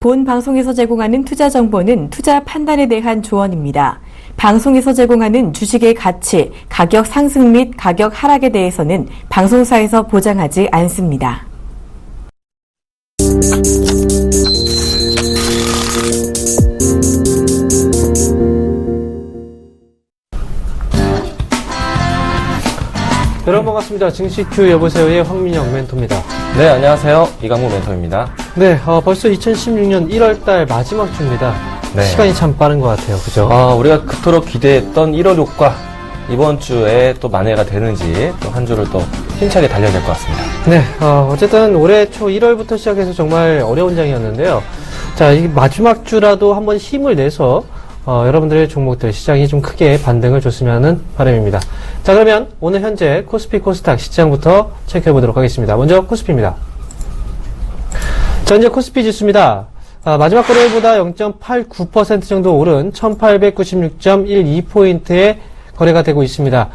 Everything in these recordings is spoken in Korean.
본 방송에서 제공하는 투자 정보는 투자 판단에 대한 조언입니다. 방송에서 제공하는 주식의 가치, 가격 상승 및 가격 하락에 대해서는 방송사에서 보장하지 않습니다. 여러분 반갑습니다. 증시큐 여보세요의 황민영 멘토입니다. 네, 안녕하세요. 이강무 멘토입니다. 네, 벌써 2016년 1월달 마지막 주입니다. 네. 시간이 참 빠른 것 같아요. 그죠? 우리가 그토록 기대했던 1월 효과, 이번 주에 또 만회가 되는지 또 한 주를 또 힘차게 달려야 될 것 같습니다. 네, 어쨌든 올해 초 1월부터 시작해서 정말 어려운 장이었는데요. 자, 이 마지막 주라도 한번 힘을 내서 여러분들의 종목들 시장이 좀 크게 반등을 줬으면 하는 바람입니다. 자, 그러면 오늘 현재 코스피 코스닥 시장부터 체크해 보도록 하겠습니다. 먼저 코스피입니다. 자, 현재 코스피 지수입니다. 마지막 거래일보다 0.89% 정도 오른 1896.12포인트의 거래가 되고 있습니다.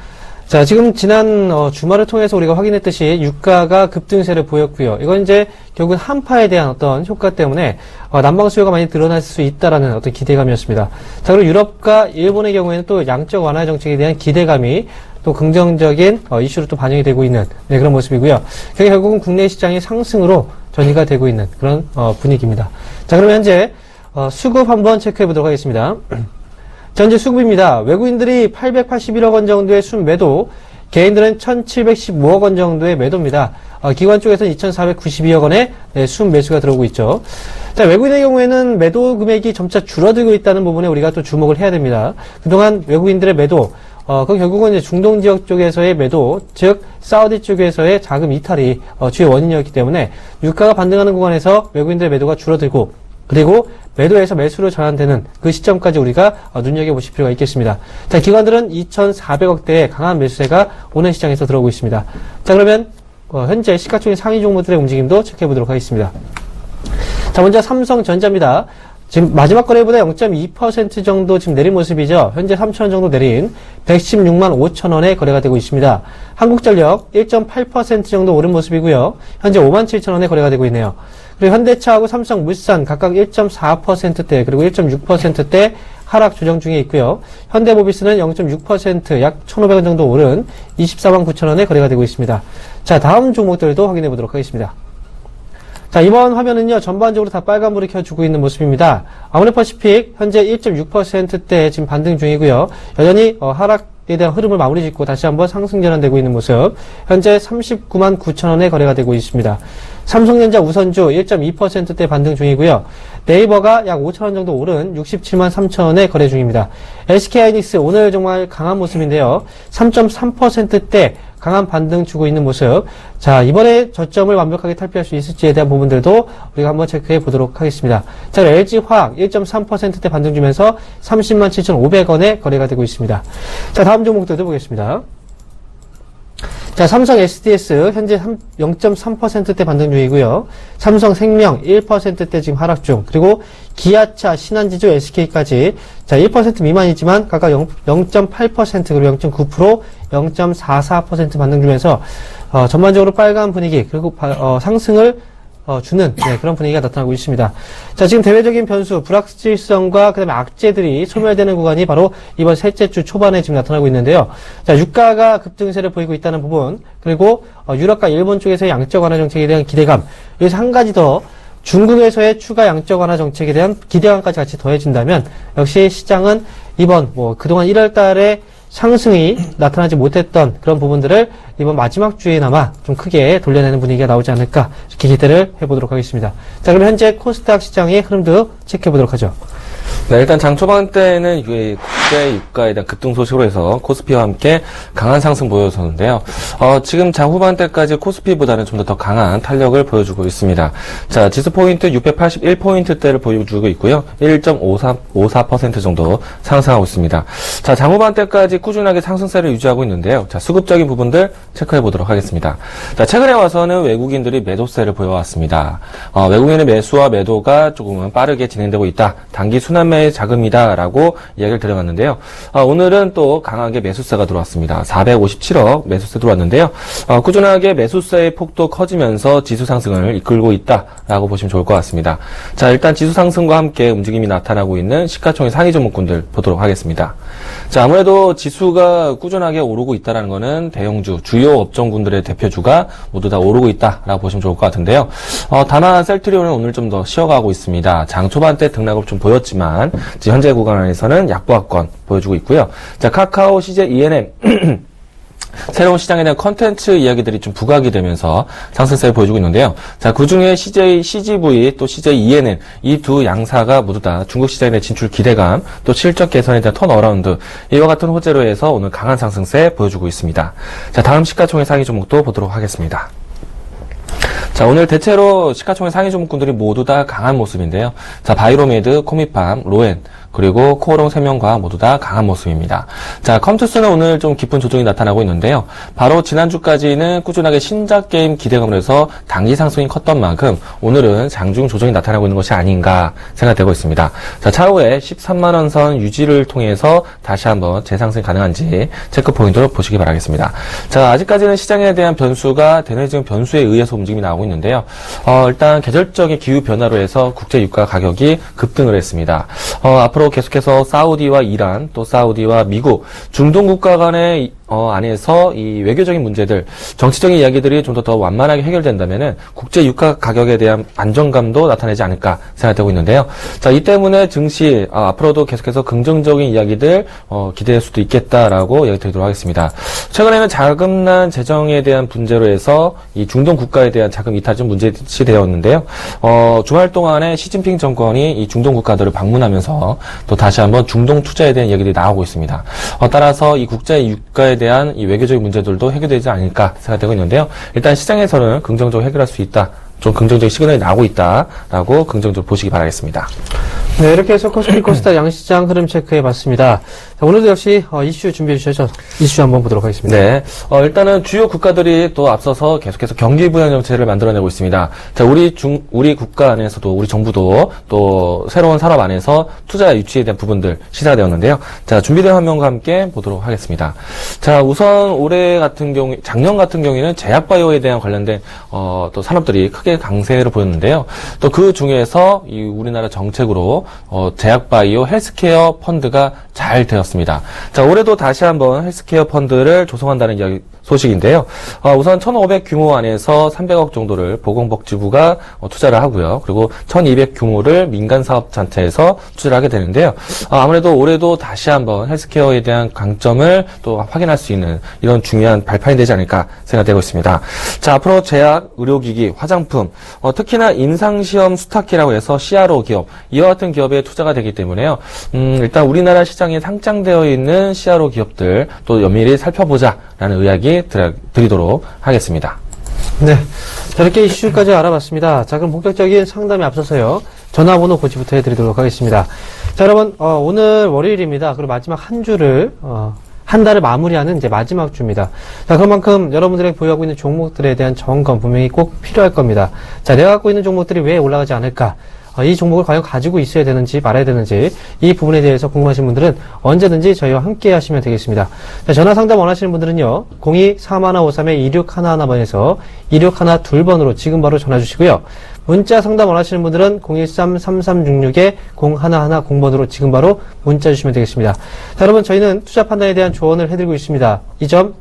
자, 지금 지난 주말을 통해서 우리가 확인했듯이 유가가 급등세를 보였고요. 이건 이제 결국은 한파에 대한 어떤 효과 때문에 난방 수요가 많이 늘어날 수 있다라는 어떤 기대감이었습니다. 자, 그리고 유럽과 일본의 경우에는 또 양적 완화 정책에 대한 기대감이 또 긍정적인 이슈로 또 반영이 되고 있는 그런 모습이고요. 결국은 국내 시장의 상승으로 전이가 되고 있는 그런 분위기입니다. 자, 그러면 현재 수급 한번 체크해 보도록 하겠습니다. 현재 수급입니다. 외국인들이 881억 원 정도의 순매도, 개인들은 1715억 원 정도의 매도입니다. 기관 쪽에서는 2492억 원의 순매수가 들어오고 있죠. 자, 외국인의 경우에는 매도 금액이 점차 줄어들고 있다는 부분에 우리가 또 주목을 해야 됩니다. 그동안 외국인들의 매도, 그 결국은 이제 중동 지역 쪽에서의 매도, 즉 사우디 쪽에서의 자금 이탈이 주요 원인이었기 때문에 유가가 반등하는 구간에서 외국인들의 매도가 줄어들고, 그리고 매도에서 매수로 전환되는 그 시점까지 우리가 눈여겨보실 필요가 있겠습니다. 자, 기관들은 2,400억대의 강한 매수세가 오늘 시장에서 들어오고 있습니다. 자, 그러면 현재 시가총액 상위 종목들의 움직임도 체크해보도록 하겠습니다. 자, 먼저 삼성전자입니다. 지금 마지막 거래보다 0.2% 정도 지금 내린 모습이죠. 현재 3,000원 정도 내린 116만 5천원에 거래가 되고 있습니다. 한국전력 1.8% 정도 오른 모습이고요. 현재 5만 7천원에 거래가 되고 있네요. 그리고 현대차하고 삼성물산 각각 1.4%대 그리고 1.6%대 하락 조정 중에 있고요. 현대모비스는 0.6% 약 1,500원 정도 오른 24만 9천원에 거래가 되고 있습니다. 자, 다음 종목들도 확인해 보도록 하겠습니다. 자, 이번 화면은요, 전반적으로 다 빨간불이 켜주고 있는 모습입니다. 아모레퍼시픽, 현재 1.6%대 지금 반등 중이고요. 여전히, 하락에 대한 흐름을 마무리 짓고 다시 한번 상승 전환되고 있는 모습. 현재 39만 9천원에 거래가 되고 있습니다. 삼성전자 우선주 1.2%대 반등 중이고요. 네이버가 약 5천원 정도 오른 67만 3천원에 거래 중입니다. SK하이닉스 오늘 정말 강한 모습인데요. 3.3%대 강한 반등 주고 있는 모습. 자, 이번에 저점을 완벽하게 탈피할 수 있을지에 대한 부분들도 우리가 한번 체크해 보도록 하겠습니다. 자, LG화학 1.3%대 반등 주면서 30만 7,500원에 거래가 되고 있습니다. 자, 다음 종목들도 보겠습니다. 자, 삼성 SDS 현재 0.3%대 반등 중이고요. 삼성생명 1%대 지금 하락 중. 그리고 기아차, 신한지주, SK까지 자, 1% 미만이지만 각각 0.8% 그리고 0.9%, 0.44% 반등 주면서 전반적으로 빨간 분위기 그리고 상승을 주는 그런 분위기가 나타나고 있습니다. 자, 지금 대외적인 변수, 불확실성과 그다음에 악재들이 소멸되는 구간이 바로 이번 셋째 주 초반에 지금 나타나고 있는데요. 자, 유가가 급등세를 보이고 있다는 부분, 그리고 유럽과 일본 쪽에서의 양적 완화 정책에 대한 기대감, 여기서 한 가지 더 중국에서의 추가 양적 완화 정책에 대한 기대감까지 같이 더해진다면 역시 시장은 이번 그동안 1월 달에 상승이 나타나지 못했던 그런 부분들을 이번 마지막 주에나마 좀 크게 돌려내는 분위기가 나오지 않을까 이렇게 기대를 해보도록 하겠습니다. 자, 그럼 현재 코스닥 시장의 흐름도 체크해보도록 하죠. 네, 일단 장 초반 때는 국제 유가에 대한 급등 소식으로 해서 코스피와 함께 강한 상승 보여줬는데요. 지금 장 후반 때까지 코스피보다는 좀 더 강한 탄력을 보여주고 있습니다. 자, 지수 포인트 681포인트대를 보여주고 있고요. 1.54% 정도 상승하고 있습니다. 자, 장 후반 때까지 꾸준하게 상승세를 유지하고 있는데요. 자, 수급적인 부분들 체크해 보도록 하겠습니다. 자, 최근에 와서는 외국인들이 매도세를 보여왔습니다. 외국인의 매수와 매도가 조금은 빠르게 진행되고 있다. 단기 순환매의 자금이다라고 이야기를 드려봤는데요. 있는데요. 오늘은 또 강하게 매수세가 들어왔습니다. 457억 매수세 들어왔는데요. 꾸준하게 매수세의 폭도 커지면서 지수 상승을 이끌고 있다라고 보시면 좋을 것 같습니다. 자, 일단 지수 상승과 함께 움직임이 나타나고 있는 시가총액 상위 종목군들 보도록 하겠습니다. 자, 아무래도 지수가 꾸준하게 오르고 있다는 것은 대형주, 주요 업종군들의 대표주가 모두 다 오르고 있다라고 보시면 좋을 것 같은데요. 다만 셀트리온은 오늘 좀 더 쉬어가고 있습니다. 장 초반 때 등락을 좀 보였지만 지금 현재 구간에서는 약보합권 보여주고 있고요. 자, 카카오, CJ, ENM 새로운 시장에 대한 컨텐츠 이야기들이 좀 부각이 되면서 상승세를 보여주고 있는데요. 자, 그 중에 CGV 또 CJ ENN 이 두 양사가 모두 다 중국 시장에 대한 진출 기대감 또 실적 개선에 대한 턴어라운드 이와 같은 호재로 해서 오늘 강한 상승세 보여주고 있습니다. 자, 다음 시가총액 상위 종목도 보도록 하겠습니다. 자, 오늘 대체로 시가총액 상위 종목군들이 모두 다 강한 모습인데요. 자, 바이로메드, 코미팜, 로엔, 그리고 코오롱 세명과 모두 다 강한 모습입니다. 자, 컴투스는 오늘 좀 깊은 조정이 나타나고 있는데요. 바로 지난주까지는 꾸준하게 신작 게임 기대감으로 해서 단기 상승이 컸던 만큼 오늘은 장중 조정이 나타나고 있는 것이 아닌가 생각되고 있습니다. 자, 차후에 13만원 선 유지를 통해서 다시 한번 재상승 가능한지 체크 포인트로 보시기 바라겠습니다. 자, 아직까지는 시장에 대한 변수가 대내적 변수에 의해서 움직임이 나오고 있는데요. 일단 계절적인 기후 변화로 해서 국제 유가 가격이 급등을 했습니다. 앞으로 계속해서 사우디와 이란, 또 사우디와 미국, 중동 국가 간의 안에서 이 외교적인 문제들, 정치적인 이야기들이 좀 더 완만하게 해결된다면은 국제 유가 가격에 대한 안정감도 나타내지 않을까 생각되고 있는데요. 자, 이 때문에 증시 앞으로도 계속해서 긍정적인 이야기들 기대할 수도 있겠다라고 이야기 드리도록 하겠습니다. 최근에는 자금난 재정에 대한 문제로 해서 이 중동 국가에 대한 자금 이탈이 좀 문제시 되었는데요. 주말 동안에 시진핑 정권이 이 중동 국가들을 방문하면서 또 다시 한번 중동 투자에 대한 이야기들이 나오고 있습니다. 따라서 이 국제 유가에 대한 이 외교적인 문제들도 해결되지 않을까 생각되고 있는데요. 일단 시장에서는 긍정적으로 해결할 수 있다. 좀 긍정적인 시그널이 나오고 있다라고 긍정적으로 보시기 바라겠습니다. 네, 이렇게 해서 코스피 코스닥 양시장 흐름 체크해봤습니다. 자, 오늘도 역시 이슈 준비해 주셔서 이슈 한번 보도록 하겠습니다. 네, 일단은 주요 국가들이 또 앞서서 계속해서 경기 부양 정책을 만들어내고 있습니다. 자, 우리 국가 안에서도 우리 정부도 또 새로운 산업 안에서 투자 유치에 대한 부분들 시사가 되었는데요. 자, 준비된 화면과 함께 보도록 하겠습니다. 자, 우선 올해 같은 경우, 작년 같은 경우에는 제약바이오에 대한 관련된 또 산업들이 크게 강세를 보였는데요. 또 그 중에서 이 우리나라 정책으로 제약바이오 헬스케어 펀드가 잘 되었습니다. 자, 올해도 다시 한번 헬스케어 펀드를 조성한다는 소식인데요. 우선 1,500 규모 안에서 300억 정도를 보건복지부가 투자를 하고요. 그리고 1,200 규모를 민간사업단체에서 투자를 하게 되는데요. 아무래도 올해도 다시 한번 헬스케어에 대한 강점을 또 확인할 수 있는 이런 중요한 발판이 되지 않을까 생각되고 있습니다. 자, 앞으로 제약, 의료기기, 화장품, 특히나 임상시험 수탁기라고 해서 CRO 기업, 이와 같은 기업에 투자가 되기 때문에요. 일단 우리나라 시장에 상장되어 있는 CRO 기업들 또 면밀히 살펴보자라는 이야기 드리도록 하겠습니다. 네. 자, 이렇게 이슈까지 알아봤습니다. 자, 그럼 본격적인 상담에 앞서서요. 전화번호 고지부터 해드리도록 하겠습니다. 자, 여러분, 오늘 월요일입니다. 그리고 마지막 한 주를, 한 달을 마무리하는 이제 마지막 주입니다. 자, 그만큼 여러분들에게 보유하고 있는 종목들에 대한 점검 분명히 꼭 필요할 겁니다. 자, 내가 갖고 있는 종목들이 왜 올라가지 않을까? 이 종목을 과연 가지고 있어야 되는지 말아야 되는지 이 부분에 대해서 궁금하신 분들은 언제든지 저희와 함께 하시면 되겠습니다. 자, 전화 상담 원하시는 분들은요. 02-3153-2611번에서 2612번으로 지금 바로 전화 주시고요. 문자 상담 원하시는 분들은 013-3366-0110번으로 지금 바로 문자 주시면 되겠습니다. 자, 여러분, 저희는 투자 판단에 대한 조언을 해드리고 있습니다. 이 점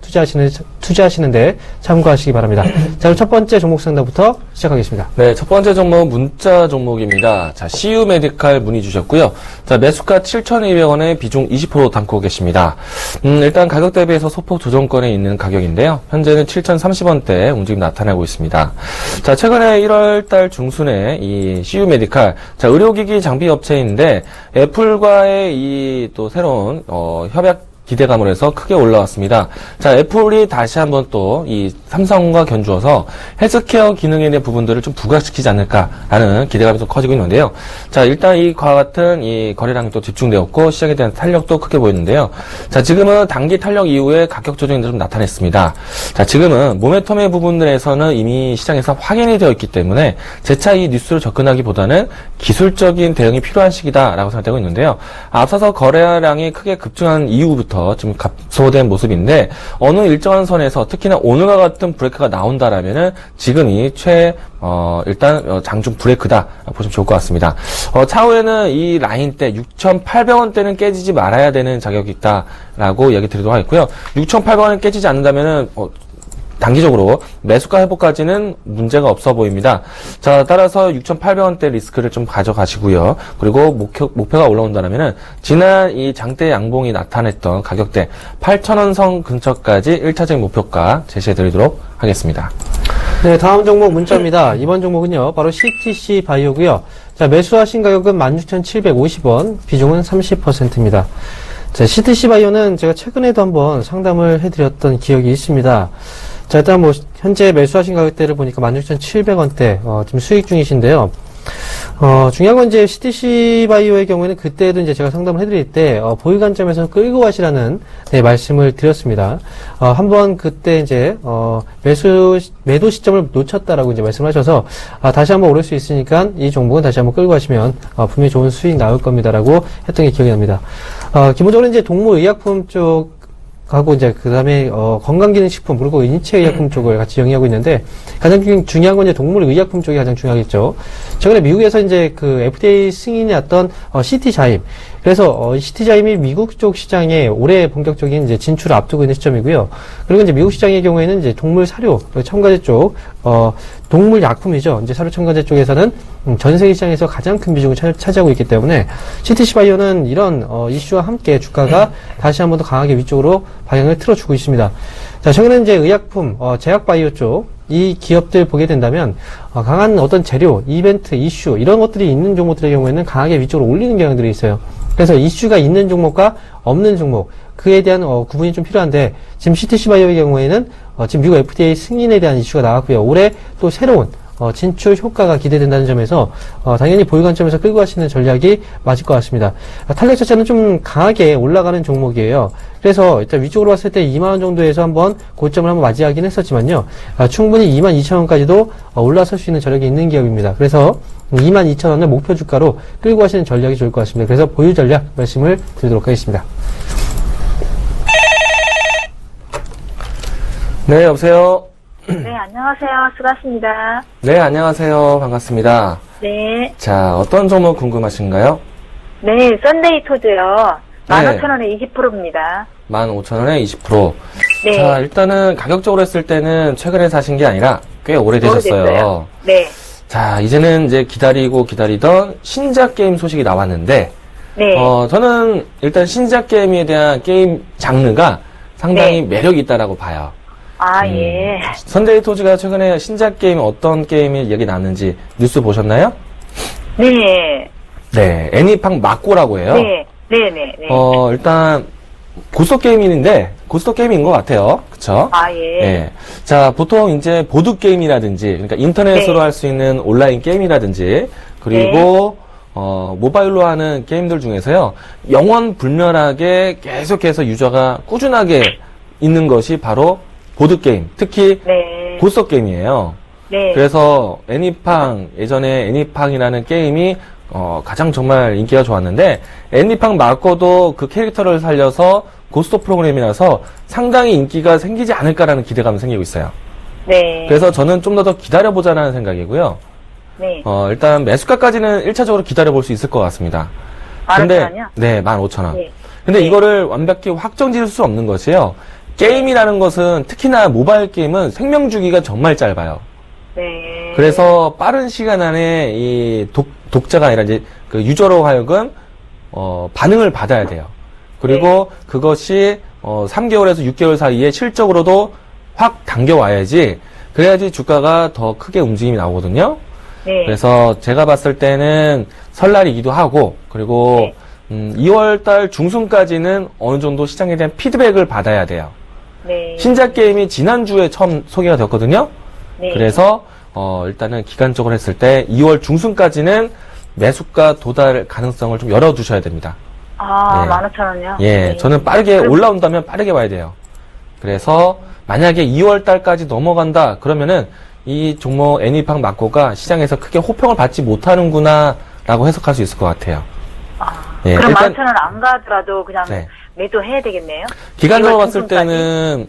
투자하시는데 참고하시기 바랍니다. 자, 그럼 첫 번째 종목 상담부터 시작하겠습니다. 네, 첫 번째 종목 문자 종목입니다. 자, CU 메디칼 문의 주셨고요. 자, 매수가 7,200원에 비중 20% 담고 계십니다. 일단 가격 대비해서 소폭 조정권에 있는 가격인데요. 현재는 7,030원대 움직임 나타나고 있습니다. 자, 최근에 1월달 중순에 이 CU 메디칼, 자, 의료기기 장비 업체인데 애플과의 이 또 새로운 협약 기대감으로 해서 크게 올라왔습니다. 자, 애플이 다시 한번 또 이 삼성과 견주어서 헬스케어 기능에 대한 부분들을 좀 부각시키지 않을까라는 기대감이 좀 커지고 있는데요. 자, 일단 이와 같은 이 거래량이 또 집중되었고 시장에 대한 탄력도 크게 보였는데요. 자, 지금은 단기 탄력 이후에 가격 조정이 좀 나타냈습니다. 자, 지금은 모멘텀의 부분들에서는 이미 시장에서 확인이 되어 있기 때문에 재차 이 뉴스를 접근하기보다는 기술적인 대응이 필요한 시기다라고 생각되고 있는데요. 앞서서 거래량이 크게 급증한 이후부터 좀 감소된 모습인데 어느 일정한 선에서 특히나 오늘과 같은 브레이크가 나온다라면은 지금이 일단 장중 브레이크다 보시면 좋을 것 같습니다. 차후에는 이 라인대 6,800원대는 깨지지 말아야 되는 자격이 있다라고 이야기 드리도록 하겠고요. 6,800원을 깨지지 않는다면은 단기적으로 매수가 회복까지는 문제가 없어 보입니다. 자, 따라서 6,800원대 리스크를 좀 가져가시고요. 그리고 목표가 올라온다면은 지난 이 장대 양봉이 나타냈던 가격대 8,000원 선 근처까지 1차적인 목표가 제시해 드리도록 하겠습니다. 네, 다음 종목 문자입니다. 이번 종목은요, 바로 CTC 바이오고요. 자, 매수하신 가격은 16,750원, 비중은 30%입니다. 자, CTC 바이오는 제가 최근에도 한번 상담을 해드렸던 기억이 있습니다. 자, 일단 현재 매수하신 가격대를 보니까 16,700원대, 지금 수익 중이신데요. 중요한 건 이제 CTC 바이오의 경우에는 그때도 이제 제가 상담을 해드릴 때, 보유 관점에서 끌고 가시라는, 네, 말씀을 드렸습니다. 한번 그때 이제, 매도 시점을 놓쳤다라고 이제 말씀을 하셔서, 다시 한번 오를 수 있으니까 이 종목은 다시 한번 끌고 가시면, 분명히 좋은 수익 나올 겁니다라고 했던 게 기억이 납니다. 기본적으로 이제 동물의약품 쪽, 하고 이제 그 다음에 건강기능식품 그리고 인체의약품 쪽을 같이 영위하고 있는데 가장 중요한 건 이제 동물의약품 쪽이 가장 중요하겠죠. 최근에 미국에서 이제 그 FDA 승인이 났던 CT자임, 그래서 CT자임이 미국 쪽 시장에 올해 본격적인 이제 진출을 앞두고 있는 시점이고요. 그리고 이제 미국 시장의 경우에는 이제 동물 사료, 첨가제 쪽 동물 약품이죠. 이제 사료 첨가제 쪽에서는 전 세계 시장에서 가장 큰 비중을 차지하고 있기 때문에 CTC 바이오는 이런 이슈와 함께 주가가 다시 한 번 더 강하게 위쪽으로 방향을 틀어주고 있습니다. 자, 최근에 이제 의약품, 제약 바이오 쪽 이 기업들 보게 된다면 강한 어떤 재료, 이벤트, 이슈 이런 것들이 있는 종목들의 경우에는 강하게 위쪽으로 올리는 경향들이 있어요. 그래서 이슈가 있는 종목과 없는 종목 그에 대한 구분이 좀 필요한데 지금 CTC 바이오의 경우에는 지금 미국 FDA 승인에 대한 이슈가 나왔고요. 올해 또 새로운 진출 효과가 기대된다는 점에서 당연히 보유 관점에서 끌고 가시는 전략이 맞을 것 같습니다. 탄력 자체는 좀 강하게 올라가는 종목이에요. 그래서 일단 위쪽으로 봤을 때 2만원 정도에서 한번 고점을 한번 맞이하긴 했었지만요. 충분히 22,000원까지도 올라설 수 있는 전략이 있는 기업입니다. 그래서 22,000원을 목표 주가로 끌고 가시는 전략이 좋을 것 같습니다. 그래서 보유 전략 말씀을 드리도록 하겠습니다. 네, 여보세요. 네, 안녕하세요. 수고하십니다. 네, 안녕하세요. 반갑습니다. 네. 자, 어떤 종목 궁금하신가요? 네, 썬데이 토즈요. 네. 15,000원에 20%입니다. 15,000원에 20%. 네. 자, 일단은 가격적으로 했을 때는 최근에 사신 게 아니라 꽤 오래되셨어요. 오래됐어요. 네. 자, 이제는 이제 기다리던 신작 게임 소식이 나왔는데, 네. 저는 일단 신작 게임에 대한 게임 장르가 상당히 네. 매력이 있다라고 봐요. 예. 썬데이 토즈가 최근에 신작 게임 어떤 게임이 얘기 나왔는지 뉴스 보셨나요? 네. 네, 애니팡 마꼬라고 해요. 네. 네네. 네. 일단 고스톱 게임인데 고스톱 게임인 것 같아요. 그쵸? 예. 네. 자, 보통 이제 보드 게임이라든지, 그러니까 인터넷으로 네. 할 수 있는 온라인 게임이라든지, 그리고 모바일로 하는 게임들 중에서요, 영원 불멸하게 계속해서 유저가 꾸준하게 있는 것이 바로 보드 게임, 특히 네. 고스톱 게임이에요. 네. 그래서 애니팡, 예전에 애니팡이라는 게임이 가장 정말 인기가 좋았는데, 애니팡 마코도 그 캐릭터를 살려서 고스톱 프로그램이라서 상당히 인기가 생기지 않을까라는 기대감이 생기고 있어요. 네. 그래서 저는 좀 더 기다려보자라는 생각이고요. 네. 일단 매수가까지는 1차적으로 기다려볼 수 있을 것 같습니다. 15,000원이요? 네, 15,000원. 네. 근데 네. 이거를 완벽히 확정 지을 수 없는 것이요. 게임이라는 것은 특히나 모바일 게임은 생명 주기가 정말 짧아요. 네. 그래서 빠른 시간 안에 이 독자가 아니라 이제 그 유저로 하여금 반응을 받아야 돼요. 그리고 그것이 3개월에서 6개월 사이에 실적으로도 확 당겨와야지, 그래야지 주가가 더 크게 움직임이 나오거든요. 네. 그래서 제가 봤을 때는 설날이기도 하고, 그리고 네. 2월 달 중순까지는 어느 정도 시장에 대한 피드백을 받아야 돼요. 네. 신작 게임이 지난주에 처음 소개가 됐거든요. 네. 그래서 일단은 기간적으로 했을 때 2월 중순까지는 매수가 도달 가능성을 좀 열어두셔야 됩니다. 아, 네. 15,000원이요? 예, 네. 저는 빠르게 올라온다면 빠르게 와야 돼요. 그래서 만약에 2월 달까지 넘어간다 그러면은 이 종목 애니팡 막고가 시장에서 크게 호평을 받지 못하는구나 라고 해석할 수 있을 것 같아요. 예, 그럼 일단 15,000원 안 가더라도 그냥 네. 매도해야 되겠네요? 기간적으로 2월 봤을 중순까지? 때는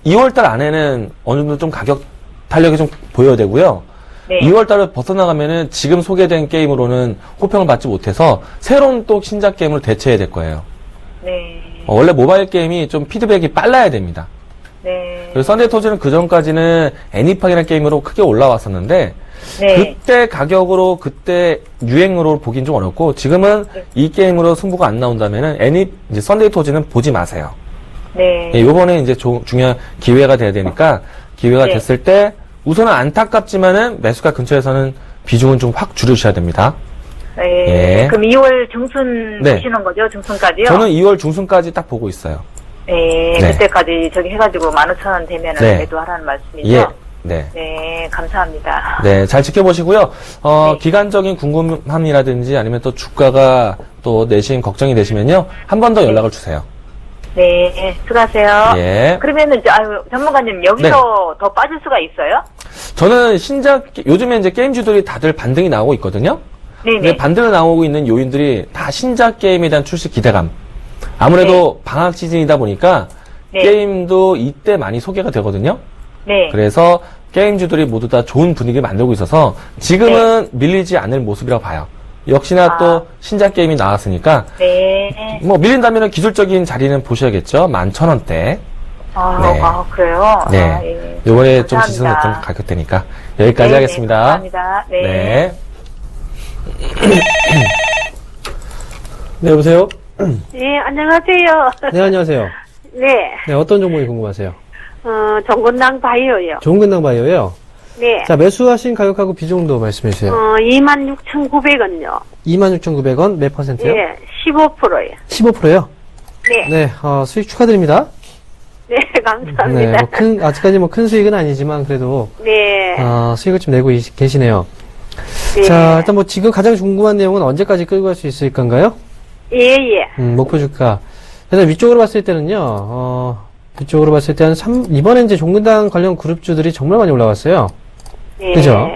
2월 달 안에는 어느 정도 좀 가격 탄력이 좀 보여야 되고요. 네. 2월 달을 벗어나가면은 지금 소개된 게임으로는 호평을 받지 못해서 새로운 또 신작 게임을 대체해야 될 거예요. 네. 원래 모바일 게임이 좀 피드백이 빨라야 됩니다. 네. 그래서 썬데이 토즈는 그 전까지는 애니팡이라는 게임으로 크게 올라왔었는데 네. 그때 가격으로 그때 유행으로 보긴 좀 어렵고 지금은 네. 이 게임으로 승부가 안 나온다면은 이제 썬데이 토즈는 보지 마세요. 네. 예, 요번에 이제 중요한 기회가 돼야 되니까 기회가 네. 됐을 때 우선은 안타깝지만은 매수가 근처에서는 비중은 좀 확 줄여주셔야 됩니다. 네. 예. 그럼 2월 중순 네. 보시는 거죠? 중순까지요? 저는 2월 중순까지 딱 보고 있어요. 네. 네. 그때까지 저기 해가지고 15,000원 되면은 네. 매도하라는 말씀이죠? 예. 네. 네. 감사합니다. 네, 잘 지켜보시고요. 네. 기간적인 궁금함이라든지 아니면 또 주가가 또 내심 걱정이 되시면요. 한 번 더 연락을 주세요. 네. 수고하세요. 예. 그러면은, 전문가님, 여기서 더 빠질 수가 있어요? 저는 요즘에 이제 게임주들이 다들 반등이 나오고 있거든요. 네네. 근데 반등을 나오고 있는 요인들이 다 신작 게임에 대한 출시 기대감. 아무래도 방학 시즌이다 보니까 네. 게임도 이때 많이 소개가 되거든요. 네. 그래서 게임주들이 모두 다 좋은 분위기를 만들고 있어서 지금은 밀리지 않을 모습이라고 봐요. 역시나 또 신작 게임이 나왔으니까 네. 뭐 밀린다면 기술적인 자리는 보셔야겠죠. 11,000원대. 아, 네. 그래요? 네. 아, 예. 요번에 좀 감사합니다. 지선했던 가격대니까 여기까지 네, 하겠습니다. 네, 감사합니다. 네. 네. 네, 여보세요? 예, 안녕하세요. 네, 안녕하세요. 네, 네, 어떤 종목이 궁금하세요? 정건당 바이오요. 종근당 바이오요? 네, 자, 매수하신 가격하고 비중도 말씀해 주세요. 26,900원요. 26,900원, 몇 퍼센트요? 예, 15%요. 15%요? 네, 네, 수익 축하드립니다. 네, 네, 감사합니다. 아직까지 큰 수익은 아니지만 그래도, 네, 수익을 좀 내고 계시네요. 네. 자, 일단 지금 가장 궁금한 내용은 언제까지 끌고 갈 수 있을 건가요? 예, 예. 목표 주가. 일단 위쪽으로 봤을 때는요, 위쪽으로 봤을 때는 이번에 이제 종근당 관련 그룹주들이 정말 많이 올라왔어요. 네. 그죠?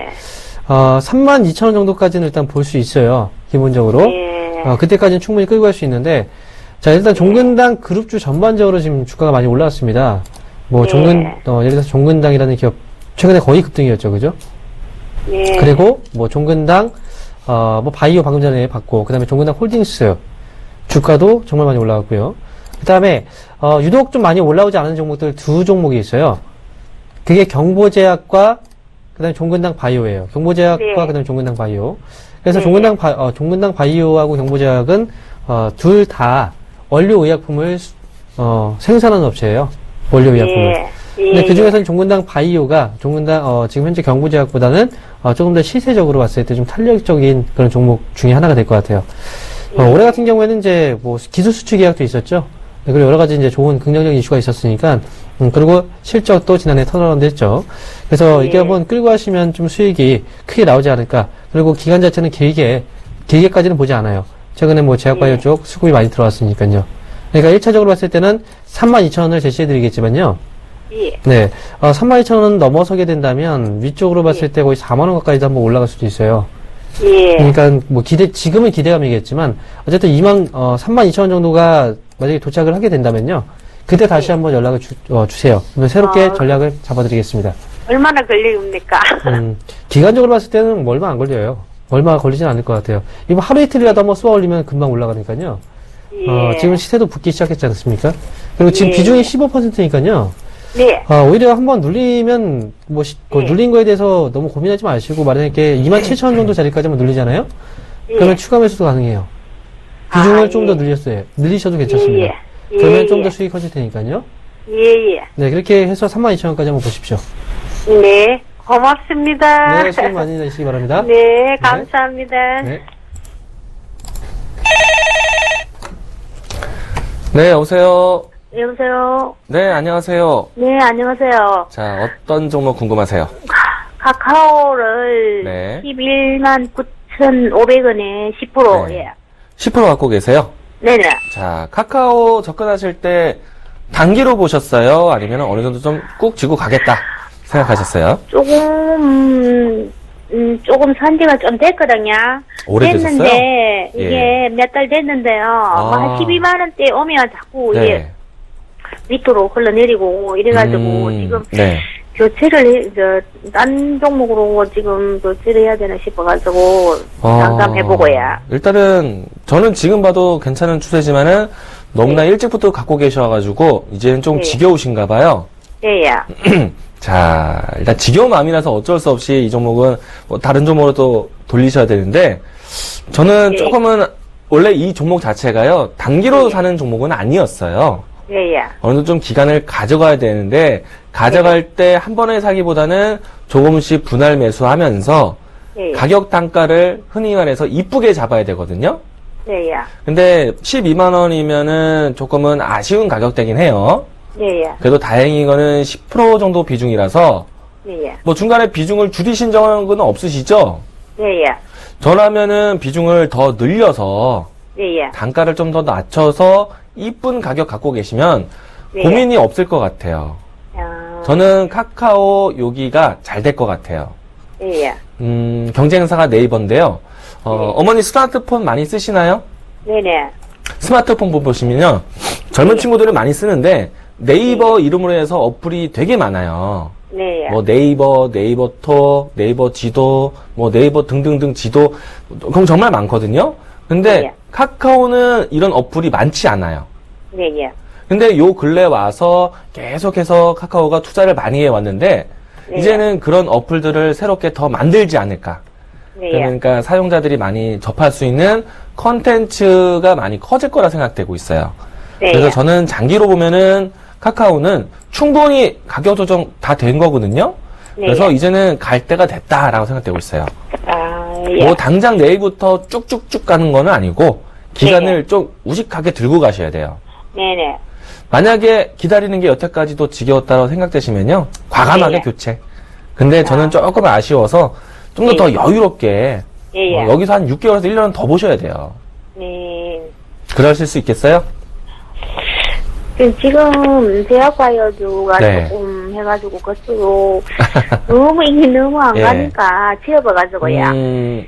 32,000원 정도까지는 일단 볼 수 있어요. 기본적으로. 네. 그때까지는 충분히 끌고 갈 수 있는데, 자, 일단 종근당 그룹주 전반적으로 지금 주가가 많이 올라왔습니다. 뭐, 네. 예를 들어서 종근당이라는 기업, 최근에 거의 급등이었죠. 그죠? 네. 그리고, 뭐, 종근당, 뭐, 바이오 방금 전에 봤고, 그 다음에 종근당 홀딩스, 주가도 정말 많이 올라왔고요. 그 다음에, 유독 좀 많이 올라오지 않은 종목들 두 종목이 있어요. 그게 경보제약과, 그 다음에 종근당 바이오예요. 경보제약과 네. 그 다음에 종근당 바이오. 그래서 네. 종근당 바이오하고 경보제약은, 둘 다 원료의약품을, 생산하는 업체예요. 원료의약품을. 예. 근데 그 중에서는 종근당 바이오가, 지금 현재 경보제약보다는, 조금 더 시세적으로 봤을 때 좀 탄력적인 그런 종목 중에 하나가 될 것 같아요. 올해 같은 경우에는 이제 뭐 기술 수출 계약도 있었죠. 네, 그리고 여러 가지 이제 좋은 긍정적인 이슈가 있었으니까, 그리고 실적도 지난해 턴어라운드 했죠. 그래서 이게 한번 끌고 하시면 좀 수익이 크게 나오지 않을까. 그리고 기간 자체는 길게까지는 보지 않아요. 최근에 뭐 제약바이오 쪽 수급이 많이 들어왔으니까요. 그러니까 1차적으로 봤을 때는 32,000원을 제시해드리겠지만요. 예. 네, 32,000원 넘어서게 된다면 위쪽으로 봤을 때 거의 4만원 가까이도 한번 올라갈 수도 있어요. 예. 그러니까 뭐 지금은 기대감이겠지만 어쨌든 32,000원 정도가 만약에 도착을 하게 된다면요. 그때 다시 한번 연락을 주세요. 그러면 새롭게 전략을 잡아드리겠습니다. 얼마나 걸립니까? 기간적으로 봤을 때는 뭐 얼마 안 걸려요. 얼마 걸리진 않을 것 같아요. 이거 하루 이틀이라도 한번 쏘아 올리면 금방 올라가니까요. 예. 지금 시세도 붙기 시작했지 않습니까? 그리고 지금 예. 비중이 15%니까요. 네. 오히려 한번 눌리면, 눌린 거에 대해서 너무 고민하지 마시고, 만약에 27,000원 정도 자리까지 한번 눌리잖아요? 예. 그러면 추가 매수도 가능해요. 비중을 아, 좀 더 늘리셔도 괜찮습니다. 예, 예. 그러면 예, 좀 더 예. 수익 커질 테니까요. 예, 예. 네, 그렇게 해서 32,000원까지 한번 보십시오. 네. 고맙습니다. 네, 수익 많이 내시기 바랍니다. 네, 감사합니다. 네. 네, 여보세요. 여보세요. 네, 안녕하세요. 네, 안녕하세요. 자, 어떤 종목 궁금하세요? 카카오를 네. 11만 9,500원에 10%. 네. 예. 10% 갖고 계세요? 네네. 자, 카카오 접근하실 때 단기로 보셨어요? 아니면 어느 정도 좀 꾹 쥐고 가겠다 생각하셨어요? 조금 산지가 좀 됐거든요. 오래되셨어요? 됐는데, 이게 예. 몇 달 됐는데요. 뭐 한 12만원대 오면 자꾸 이게 밑으로 흘러내리고 이래가지고 지금 네. 딴 종목으로 지금 교체를 해야 되나 싶어가지고 상담해보고요. 일단은 저는 지금 봐도 괜찮은 추세지만은 너무나 일찍부터 갖고 계셔가지고 이제는 좀 네. 지겨우신가 봐요. 예, 예. 자, 일단 지겨운 마음이라서 어쩔 수 없이 이 종목은 뭐 다른 종목으로 또 돌리셔야 되는데 저는 예. 조금은 원래 이 종목 자체가요 단기로 예. 사는 종목은 아니었어요. 예, 예. 어느 정도 좀 기간을 가져가야 되는데 가져갈 때 한 번에 사기보다는 조금씩 분할 매수하면서 예, 예. 가격 단가를 흔히 말해서 이쁘게 잡아야 되거든요. 예, 예. 근데 12만 원이면은 조금은 아쉬운 가격대긴 해요. 예, 예. 그래도 다행인 거는 10% 정도 비중이라서 예, 예. 뭐 중간에 비중을 줄이신 적은 없으시죠? 예, 예. 전하면은 비중을 더 늘려서 예, 예. 단가를 좀 더 낮춰서 이쁜 가격 갖고 계시면 예. 고민이 없을 것 같아요. 아, 저는 카카오 여기가 잘 될 것 같아요. 예, 예. 경쟁사가 네이버인데요. 어머니 스마트폰 많이 쓰시나요? 네네. 스마트폰 보시면요. 젊은 친구들은 많이 쓰는데 네이버 이름으로 해서 어플이 되게 많아요. 네, 예. 뭐 네이버, 네이버톡, 네이버 지도, 뭐 네이버 등등등 지도, 그럼 정말 많거든요. 근데 네. 카카오는 이런 어플이 많지 않아요. 네, 예. 근데 요 근래 와서 계속해서 카카오가 투자를 많이 해왔는데 네. 이제는 그런 어플들을 새롭게 더 만들지 않을까. 네, 예. 그러니까 사용자들이 많이 접할 수 있는 컨텐츠가 많이 커질 거라 생각되고 있어요. 네, 그래서 예. 저는 장기로 보면은 카카오는 충분히 가격 조정 다 된 거거든요. 네, 그래서 예. 이제는 갈 때가 됐다라고 생각되고 있어요. 아, 예. 뭐 당장 내일부터 쭉쭉쭉 가는 거는 아니고 기간을 좀 우직하게 들고 가셔야 돼요. 네네. 만약에 기다리는 게 여태까지도 지겨웠다고 생각되시면요. 과감하게 네. 교체. 근데 저는 조금 아쉬워서 좀 더 네. 여유롭게 예, 예. 여기서 한 6개월에서 1년 더 보셔야 돼요. 네. 그러실 수 있겠어요? 지금 대학과여주가 네. 조금 해가지고 그것도 너무 이게 너무 안 예. 가니까 지어봐가지고요.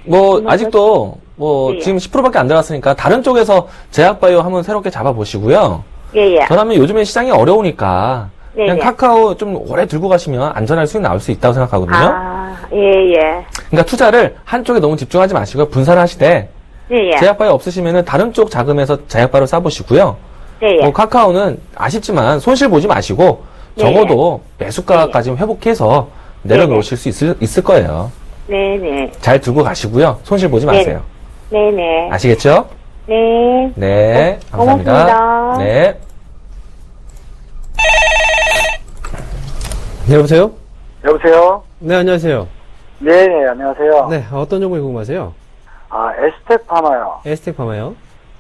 뭐 정말 아직도 뭐 네. 지금 10%밖에 안 들어갔으니까 다른 쪽에서 제약바이오 한번 새롭게 잡아보시고요. 예, 예. 저라면 요즘에 시장이 어려우니까 네, 그냥 네. 카카오 좀 오래 들고 가시면 안전할 수익 나올 수 있다고 생각하거든요. 아, 예, 예. 그러니까 투자를 한쪽에 너무 집중하지 마시고 분산을 하시되 예, 예. 제약바이오 없으시면은 다른 쪽 자금에서 제약바이오 싸보시고요. 예, 예. 뭐 카카오는 아쉽지만 손실 보지 마시고 네, 적어도 매수가까지 회복해서 내려놓으실 수 있을 거예요. 네네. 잘 들고 가시고요. 손실 보지 네. 마세요. 네네. 아시겠죠? 네. 네, 감사합니다. 고맙습니다. 네. 네, 여보세요? 여보세요? 네, 안녕하세요. 네, 네, 안녕하세요. 네, 어떤 종목이 궁금하세요? 아, 에스텍 파마요. 에스텍 파마요?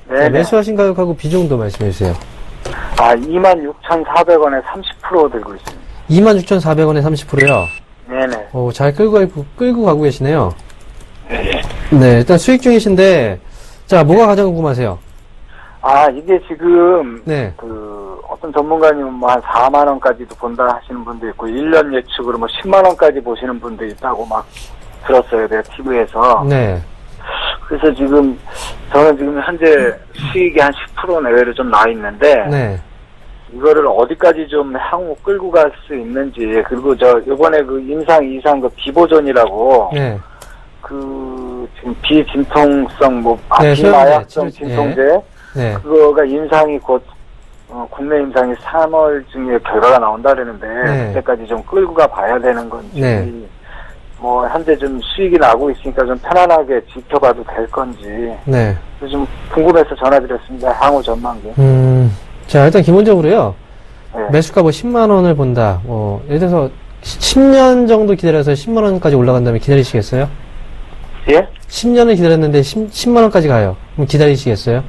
네, 자, 네. 매수하신 가격하고 비중도 말씀해 주세요. 아, 26,400원에 30% 들고 있습니다. 26,400원에 30%요. 네네. 잘 끌고 가고 계시네요. 네, 일단 수익 중이신데, 자, 뭐가 가장 궁금하세요? 아, 이게 지금, 네. 어떤 전문가님은 뭐 한 4만원까지도 본다 하시는 분도 있고, 1년 예측으로 뭐 10만원까지 보시는 분도 있다고 막 들었어요. 내가 TV에서. 네. 그래서 지금, 저는 지금 현재 수익이 한 10% 내외로 좀 나와 있는데, 네. 이거를 어디까지 좀 향후 끌고 갈 수 있는지, 그리고 요번에 그 임상, 이상 그 비보존이라고, 네. 지금 비진통성, 네, 비마약성 소염제, 진통제, 네. 그거가 임상이 곧, 국내 임상이 3월쯤에 결과가 나온다 그러는데, 네. 그때까지 좀 끌고 가 봐야 되는 건지, 네. 뭐, 현재 좀 수익이 나고 있으니까 좀 편안하게 지켜봐도 될 건지, 네. 좀 궁금해서 전화드렸습니다. 향후 전망기. 자, 일단 기본적으로요. 네. 매수가 뭐 10만원을 본다. 예를 들어서 10년 정도 기다려서 10만원까지 올라간다면 기다리시겠어요? 예? 10년을 기다렸는데 10만원까지 가요. 그럼 기다리시겠어요?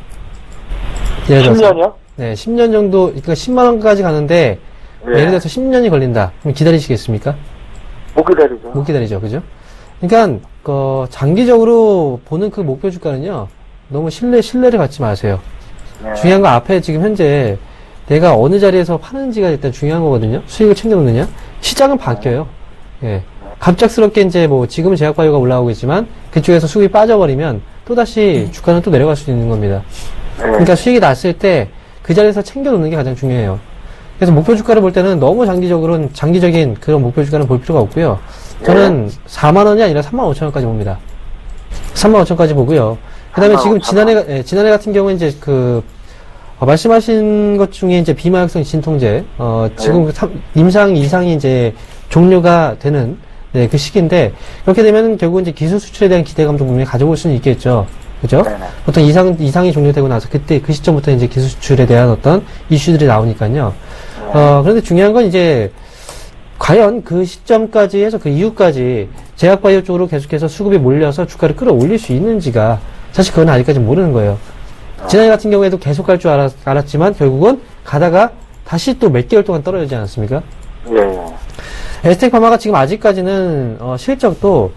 예를 들어서. 10년이요? 네, 10년 정도, 그러니까 10만 원까지 가는데 예. 예를 들어서 10년이 걸린다. 그럼 기다리시겠습니까? 못 기다리죠. 못 기다리죠, 그죠? 그러니까 장기적으로 보는 그 목표 주가는요, 너무 신뢰를 갖지 마세요. 네. 중요한 건 앞에 지금 현재 내가 어느 자리에서 파는지가 일단 중요한 거거든요. 수익을 챙겨놓느냐. 시장은 바뀌어요. 예. 갑작스럽게 이제 뭐 지금은 제약바이오가 올라오고 있지만 그쪽에서 수익이 빠져버리면 또다시 주가는 또 내려갈 수 있는 겁니다. 네. 그러니까 수익이 났을 때 그 자리에서 챙겨놓는 게 가장 중요해요. 그래서 목표 주가를 볼 때는 너무 장기적인 그런 목표 주가는 볼 필요가 없고요. 저는 4만 원이 아니라 3만 5천 원까지 봅니다. 3만 5천까지 보고요. 그 다음에 3만 지금 5천 원. 지난해 같은 경우에 이제 말씀하신 것 중에 이제 비마약성 진통제, 지금 임상 이상이 이제 종료가 되는, 네, 그 시기인데, 그렇게 되면 결국 이제 기술 수출에 대한 기대감도 분명히 가져올 수는 있겠죠. 그죠? 네네. 보통 이상이 종료되고 나서 그때, 그 시점부터 이제 기술 수출에 대한 어떤 이슈들이 나오니까요. 그런데 중요한 건 이제, 과연 그 시점까지 해서 그 이후까지 제약바이오 쪽으로 계속해서 수급이 몰려서 주가를 끌어올릴 수 있는지가 사실 그건 아직까지 모르는 거예요. 지난해 같은 경우에도 계속 갈 줄 알았지만 결국은 가다가 다시 또 몇 개월 동안 떨어지지 않았습니까? 예. 에스텍 파마가 지금 아직까지는 실적도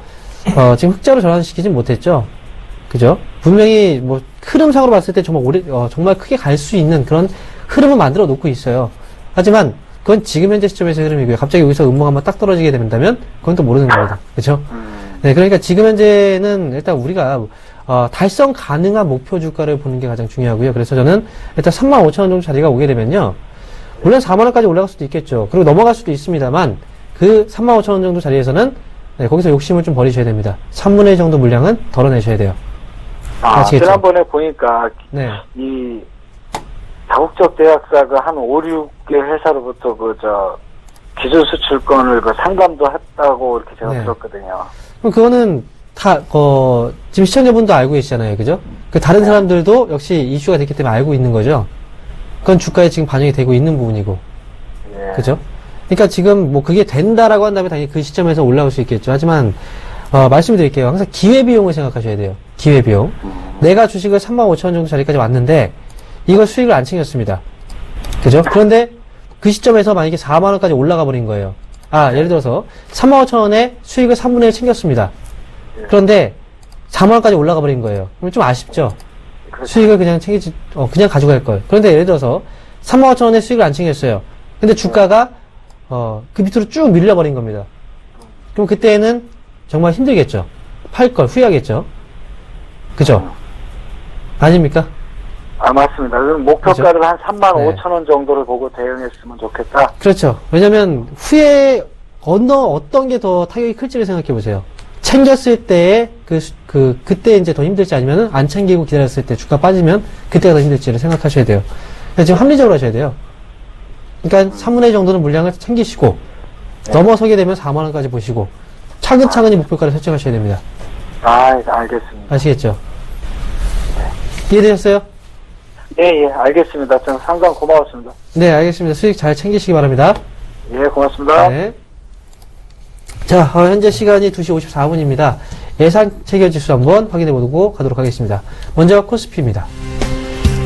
지금 흑자로 전환시키진 못했죠. 그죠? 분명히 뭐 흐름상으로 봤을 때 정말 정말 크게 갈 수 있는 그런 흐름을 만들어 놓고 있어요. 하지만 그건 지금 현재 시점에서의 흐름이고요. 갑자기 여기서 음모가 한번 딱 떨어지게 된다면 그건 또 모르는 겁니다. 그죠? 네, 그러니까 지금 현재는 일단 우리가 달성 가능한 목표 주가를 보는 게 가장 중요하고요. 그래서 저는 일단 3만 5천 원 정도 자리가 오게 되면요. 물론 4만 원까지 올라갈 수도 있겠죠. 그리고 넘어갈 수도 있습니다만 그 3만 5천 원 정도 자리에서는 네, 거기서 욕심을 좀 버리셔야 됩니다. 3분의 1 정도 물량은 덜어내셔야 돼요. 아시겠죠? 지난번에 보니까 네. 이 다국적 제약사가 한 5, 6개 회사로부터 기술 수출권을 상담도 했다고 이렇게 제가 네. 들었거든요. 그럼 그거는 다, 지금 시청자분도 알고 계시잖아요. 그죠? 그 다른 사람들도 역시 이슈가 됐기 때문에 알고 있는 거죠. 그건 주가에 지금 반영이 되고 있는 부분이고. 예. 그죠? 그러니까 지금 뭐 그게 된다라고 한다면 당연히 그 시점에서 올라올 수 있겠죠. 하지만, 말씀드릴게요. 항상 기회비용을 생각하셔야 돼요. 기회비용. 내가 주식을 3만 5천 원 정도 자리까지 왔는데, 이걸 수익을 안 챙겼습니다. 그죠? 그런데 그 시점에서 만약에 4만 원까지 올라가 버린 거예요. 예를 들어서 3만 5천 원에 수익을 3분의 1 챙겼습니다. 그런데 4만 원까지 올라가 버린 거예요. 그럼 좀 아쉽죠? 그렇죠. 수익을 그냥 그냥 가져갈 걸. 그런데 예를 들어서 3만 5천 원에 수익을 안 챙겼어요. 근데 주가가 그 밑으로 쭉 밀려버린 겁니다. 그럼 그때는 정말 힘들겠죠? 팔 걸 후회하겠죠? 그죠? 아닙니까? 맞습니다. 그럼 목표가를 그죠? 한 3만 네. 5천 원 정도를 보고 대응했으면 좋겠다. 그렇죠. 왜냐면 후에 어떤 게 더 타격이 클지를 생각해 보세요. 챙겼을 때에 그때 이제 더 힘들지 아니면은 안 챙기고 기다렸을 때 주가 빠지면 그때가 더 힘들지를 생각하셔야 돼요. 그래서 지금 합리적으로 하셔야 돼요. 그러니까 3분의 1 정도는 물량을 챙기시고 넘어서게 되면 4만 원까지 보시고 차근차근히 목표가를 설정하셔야 됩니다. 알겠습니다. 아시겠죠? 이해되셨어요? 예, 알겠습니다. 좀 상담 고마웠습니다. 네, 알겠습니다. 수익 잘 챙기시기 바랍니다. 예, 고맙습니다. 네. 자, 현재 시간이 2시 54분입니다. 예상 체결지수 한번 확인해 보고 가도록 하겠습니다. 먼저 코스피입니다.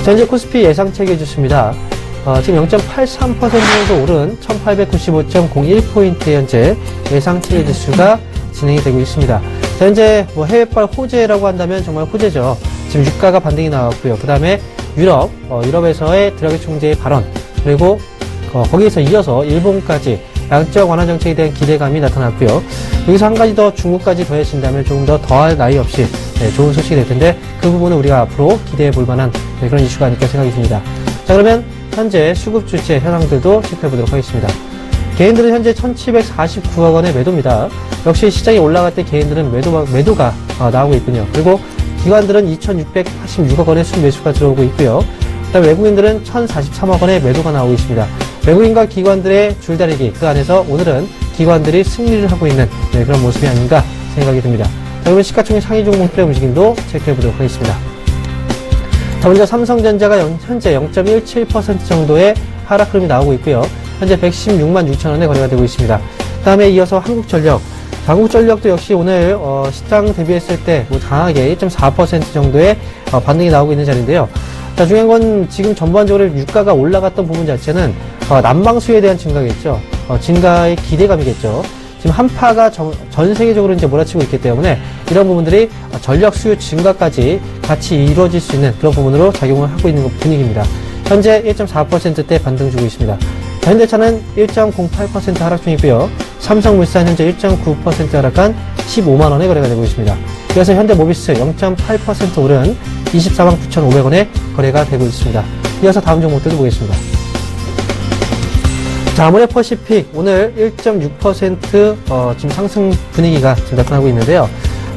자, 현재 코스피 예상 체결지수입니다. 지금 0.83% 정도 오른 1895.01포인트 현재 예상 체결지수가 진행이 되고 있습니다. 자, 현재 뭐 해외발 호재라고 한다면 정말 호재죠. 지금 유가가 반등이 나왔고요. 그 다음에 유럽에서의 드라기 총재의 발언, 그리고 거기에서 이어서 일본까지 양적 완화 정책에 대한 기대감이 나타났고요. 여기서 한 가지 더 중국까지 더해진다면 조금 더 더할 나위 없이 좋은 소식이 될 텐데 그 부분은 우리가 앞으로 기대해 볼 만한 그런 이슈가 아닐까 생각이 듭니다. 자, 그러면 현재 수급 주체 현황들도 체크해 보도록 하겠습니다. 개인들은 현재 1749억 원의 매도입니다. 역시 시장이 올라갈 때 개인들은 매도가 나오고 있군요. 그리고 기관들은 2686억 원의 순매수가 들어오고 있고요. 그다음에 외국인들은 1043억 원의 매도가 나오고 있습니다. 외국인과 기관들의 줄다리기, 그 안에서 오늘은 기관들이 승리를 하고 있는 그런 모습이 아닌가 생각이 듭니다. 자, 그러면 시가총액 상위 종목들의 움직임도 체크해 보도록 하겠습니다. 자, 먼저 삼성전자가 현재 0.17% 정도의 하락 흐름이 나오고 있고요. 현재 116만 6천 원에 거래가 되고 있습니다. 그 다음에 이어서 한국전력. 한국전력도 역시 오늘 시장 대비했을 때 강하게 1.4% 정도의 반등이 나오고 있는 자리인데요. 자, 중요한 건 지금 전반적으로 유가가 올라갔던 부분 자체는 난방 수요에 대한 증가겠죠. 증가의 기대감이겠죠. 지금 한파가 전 세계적으로 이제 몰아치고 있기 때문에 이런 부분들이 전력 수요 증가까지 같이 이루어질 수 있는 그런 부분으로 작용을 하고 있는 분위기입니다. 현재 1.4%대 반등 주고 있습니다. 자, 현대차는 1.08% 하락 중이고요. 삼성물산 현재 1.9% 하락한 15만 원에 거래가 되고 있습니다. 이어서 현대모비스 0.8% 오른 24만 9,500원에 거래가 되고 있습니다. 이어서 다음 종목들도 보겠습니다. 자, 아모레퍼시픽 오늘 1.6% 지금 상승 분위기가 지금 나타나고 있는데요.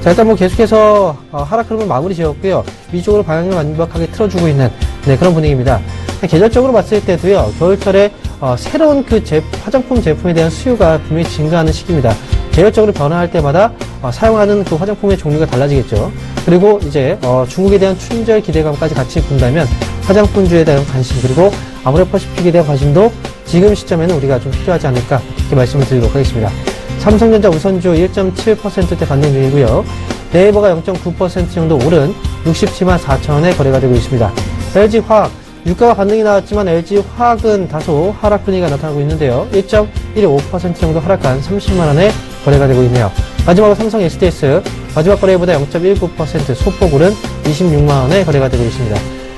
자, 일단 뭐 계속해서 하락 흐름은 마무리 지었고요. 위쪽으로 방향을 완벽하게 틀어주고 있는 그런 분위기입니다. 계절적으로 봤을 때도요, 겨울철에 새로운 그 화장품 제품에 대한 수요가 분명히 증가하는 시기입니다. 계절적으로 변화할 때마다 사용하는 그 화장품의 종류가 달라지겠죠. 그리고 이제 중국에 대한 춘절 기대감까지 같이 본다면 화장품주에 대한 관심, 그리고 아모레퍼시픽에 대한 관심도 지금 시점에는 우리가 좀 필요하지 않을까, 이렇게 말씀을 드리도록 하겠습니다. 삼성전자 우선주 1.7%대 반등 중이고요. 네이버가 0.9% 정도 오른 67만 4천원에 거래가 되고 있습니다. LG화학, 유가가 반등이 나왔지만 LG화학은 다소 하락 분위기가 나타나고 있는데요. 1.15% 정도 하락한 30만원에 거래가 되고 있네요. 마지막으로 삼성 SDS, 마지막 거래보다 0.19% 소폭 오른 26만원에 거래가 되고 있습니다.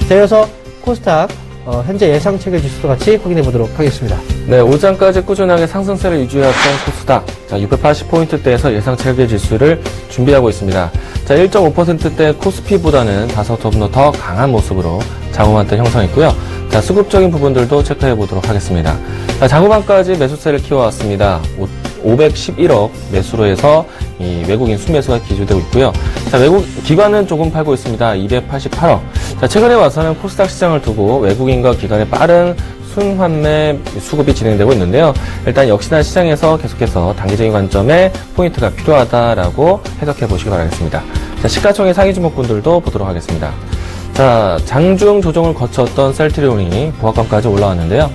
자, 이어서 코스닥, 현재 예상 체결 지수도 같이 확인해 보도록 하겠습니다. 네, 오전까지 꾸준하게 상승세를 유지해왔던 코스닥. 자, 680포인트대에서 예상 체결 지수를 준비하고 있습니다. 자, 1.5%대 코스피보다는 다소 더 강한 모습으로 장후반대 형성했고요. 자, 수급적인 부분들도 체크해 보도록 하겠습니다. 자, 장후반까지 매수세를 키워왔습니다. 511억 매수로 해서 이 외국인 순매수가 기조되고 있고요. 자, 기관은 조금 팔고 있습니다. 288억. 자, 최근에 와서는 코스닥 시장을 두고 외국인과 기관의 빠른 순환매 수급이 진행되고 있는데요. 일단 역시나 시장에서 계속해서 단기적인 관점에 포인트가 필요하다라고 해석해 보시기 바라겠습니다. 자, 시가총액 상위 주목분들도 보도록 하겠습니다. 자, 장중 조정을 거쳤던 셀트리온이 보합감까지 올라왔는데요.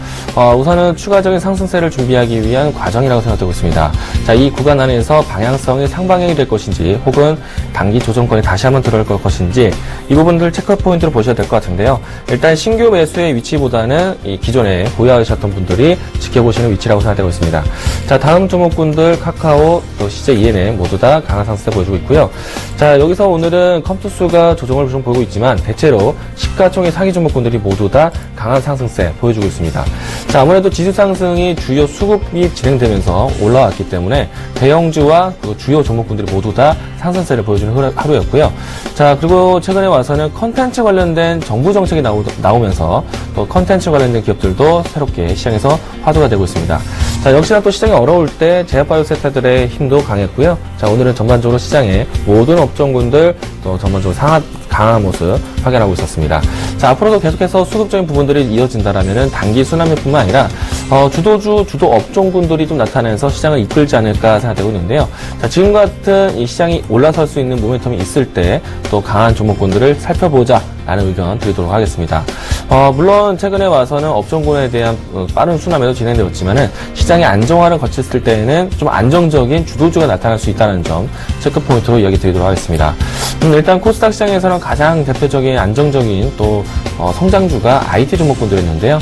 우선은 추가적인 상승세를 준비하기 위한 과정이라고 생각되고 있습니다. 자, 이 구간 안에서 방향성이 상방향이 될 것인지 혹은 단기 조정권이 다시 한번 들어올 것인지 이 부분들 체크 포인트로 보셔야 될 것 같은데요. 일단 신규 매수의 위치보다는 이 기존에 보유하셨던 분들이 지켜보시는 위치라고 생각되고 있습니다. 자, 다음 종목군들 카카오, 또 CJ ENM 모두 다 강한 상승세 보여주고 있고요. 자, 여기서 오늘은 컴투스가 조정을 좀 보이고 있지만 대체로 시가총액 상위 종목군들이 모두 다 강한 상승세 보여주고 있습니다. 자, 아무래도 지수 상승이 주요 수급이 진행되면서 올라왔기 때문에 대형주와 그 주요 종목군들이 모두 다 상승세를 보여주는 하루였고요. 자, 그리고 최근에 와서는 컨텐츠 관련된 정부 정책이 나오면서 또 컨텐츠 관련된 기업들도 새롭게 시장에서 화두가 되고 있습니다. 자, 역시나 또 시장이 어려울 때 제약바이오세타들의 힘도 강했고요. 자, 오늘은 전반적으로 시장의 모든 업종군들 또 전반적으로 강한 모습 확인하고 있었습니다. 자, 앞으로도 계속해서 수급적인 부분들이 이어진다라면은 단기 순환매뿐만 아니라 주도 업종군들이 좀 나타나면서 시장을 이끌지 않을까 생각되고 있는데요. 자, 지금 같은 이 시장이 올라설 수 있는 모멘텀이 있을 때 또 강한 종목군들을 살펴보자라는 의견 드리도록 하겠습니다. 물론 최근에 와서는 업종군에 대한 빠른 순환매도 진행되었지만은 시장의 안정화를 거쳤을 때에는 좀 안정적인 주도주가 나타날 수 있다는 점 체크 포인트로 이야기 드리도록 하겠습니다. 일단 코스닥 시장에서는 가장 대표적인 안정적인 또 성장주가 IT 종목군들이었는데요.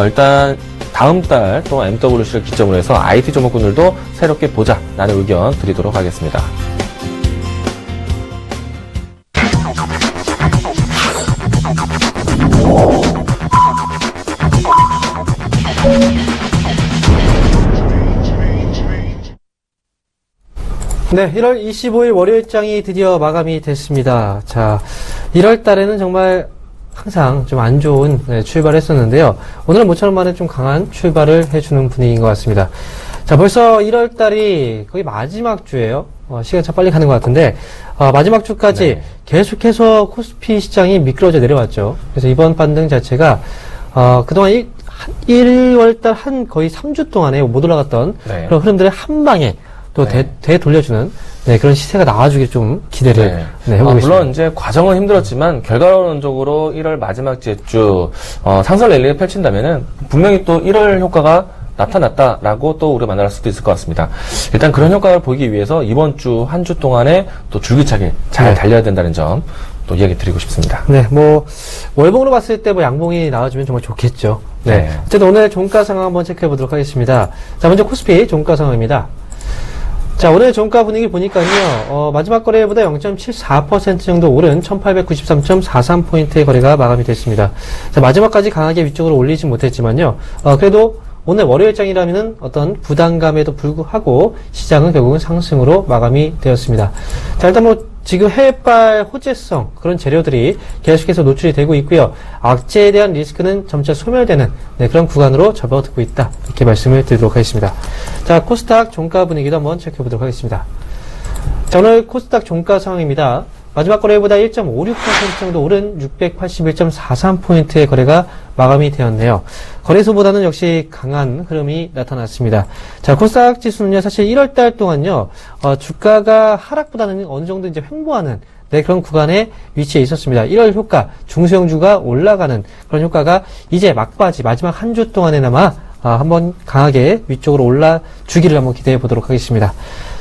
일단 다음 달 또 MWC를 기점으로 해서 IT 종목군들도 새롭게 보자라는 의견 드리도록 하겠습니다. 네, 1월 25일 월요일장이 드디어 마감이 됐습니다. 자, 1월 달에는 정말 항상 좀 안 좋은 출발을 했었는데요. 오늘은 모처럼 만에 좀 강한 출발을 해주는 분위기인 것 같습니다. 자, 벌써 1월 달이 거의 마지막 주예요. 시간 참 빨리 가는 것 같은데, 마지막 주까지 네. 계속해서 코스피 시장이 미끄러져 내려왔죠. 그래서 이번 반등 자체가, 그동안 1월달 거의 3주 동안에 못 올라갔던 네. 그런 흐름들을 한 방에 또 되돌려주는 그런 시세가 나와주길 좀 기대를 해보겠습니다. 물론 이제 과정은 힘들었지만 결과론적으로 1월 마지막 주 상승 랠리를 펼친다면은 분명히 또 1월 효과가 나타났다라고 또 우리가 만날 수도 있을 것 같습니다. 일단 그런 효과를 보이기 위해서 이번 주 한 주 동안에 또 줄기차게 잘 달려야 된다는 점 또 이야기 드리고 싶습니다. 네, 뭐 월봉으로 봤을 때 뭐 양봉이 나와주면 정말 좋겠죠. 네. 네. 어쨌든 오늘 종가 상황 한번 체크해 보도록 하겠습니다. 자, 먼저 코스피 종가 상황입니다. 자, 오늘 종가 분위기 보니까요, 마지막 거래보다 0.74% 정도 오른 1893.43포인트의 거래가 마감이 됐습니다. 자, 마지막까지 강하게 위쪽으로 올리진 못했지만요, 그래도 오늘 월요일장이라면은 어떤 부담감에도 불구하고 시장은 결국은 상승으로 마감이 되었습니다. 자, 일단 뭐 지금 해외발 호재성 그런 재료들이 계속해서 노출이 되고 있고요. 악재에 대한 리스크는 점차 소멸되는 그런 구간으로 접어들고 있다. 이렇게 말씀을 드리도록 하겠습니다. 자, 코스닥 종가 분위기도 한번 체크해 보도록 하겠습니다. 자, 오늘 코스닥 종가 상황입니다. 마지막 거래보다 1.56% 정도 오른 681.43포인트의 거래가 마감이 되었네요. 거래소보다는 역시 강한 흐름이 나타났습니다. 자, 코스닥 지수는요, 사실 1월달 동안요, 주가가 하락보다는 어느 정도 이제 횡보하는 그런 구간에 위치해 있었습니다. 1월 효과, 중소형주가 올라가는 그런 효과가 이제 막바지, 마지막 한 주 동안에나마 한번 강하게 위쪽으로 올라주기를 한번 기대해 보도록 하겠습니다.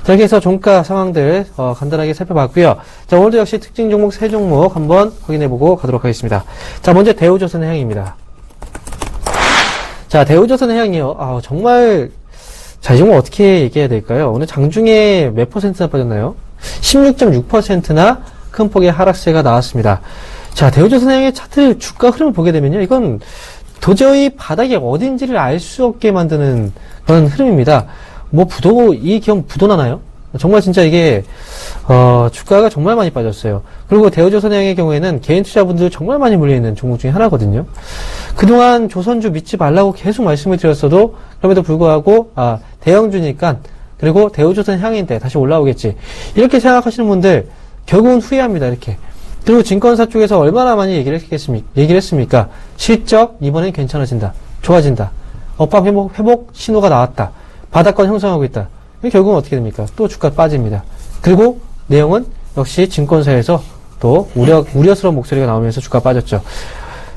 자, 이렇게 해서 종가 상황들 간단하게 살펴봤고요. 자, 오늘도 역시 특징 종목 3종목 한번 확인해 보고 가도록 하겠습니다. 자, 먼저 대우조선해양입니다. 자, 대우조선해양이요. 정말 자, 이 종목 어떻게 얘기해야 될까요? 오늘 장중에 몇 퍼센트나 빠졌나요? 16.6%나 큰 폭의 하락세가 나왔습니다. 자, 대우조선해양의 차트 주가 흐름을 보게 되면요, 이건 도저히 바닥이 어딘지를 알 수 없게 만드는 그런 흐름입니다. 뭐 이 기업 부도나나요? 정말 진짜 이게 주가가 정말 많이 빠졌어요. 그리고 대우조선해양의 경우에는 개인 투자분들 정말 많이 몰려있는 종목 중에 하나거든요. 그동안 조선주 믿지 말라고 계속 말씀을 드렸어도 그럼에도 불구하고 대형주니까 그리고 대우조선해양인데 다시 올라오겠지 이렇게 생각하시는 분들 결국은 후회합니다. 이렇게. 그리고 증권사 쪽에서 얼마나 많이 얘기를 했습니까? 실적 이번엔 괜찮아진다. 좋아진다. 업황 회복 신호가 나왔다. 바닥권 형성하고 있다. 결국은 어떻게 됩니까? 또 주가 빠집니다. 그리고 내용은 역시 증권사에서 또 우려스러운 목소리가 나오면서 주가 빠졌죠.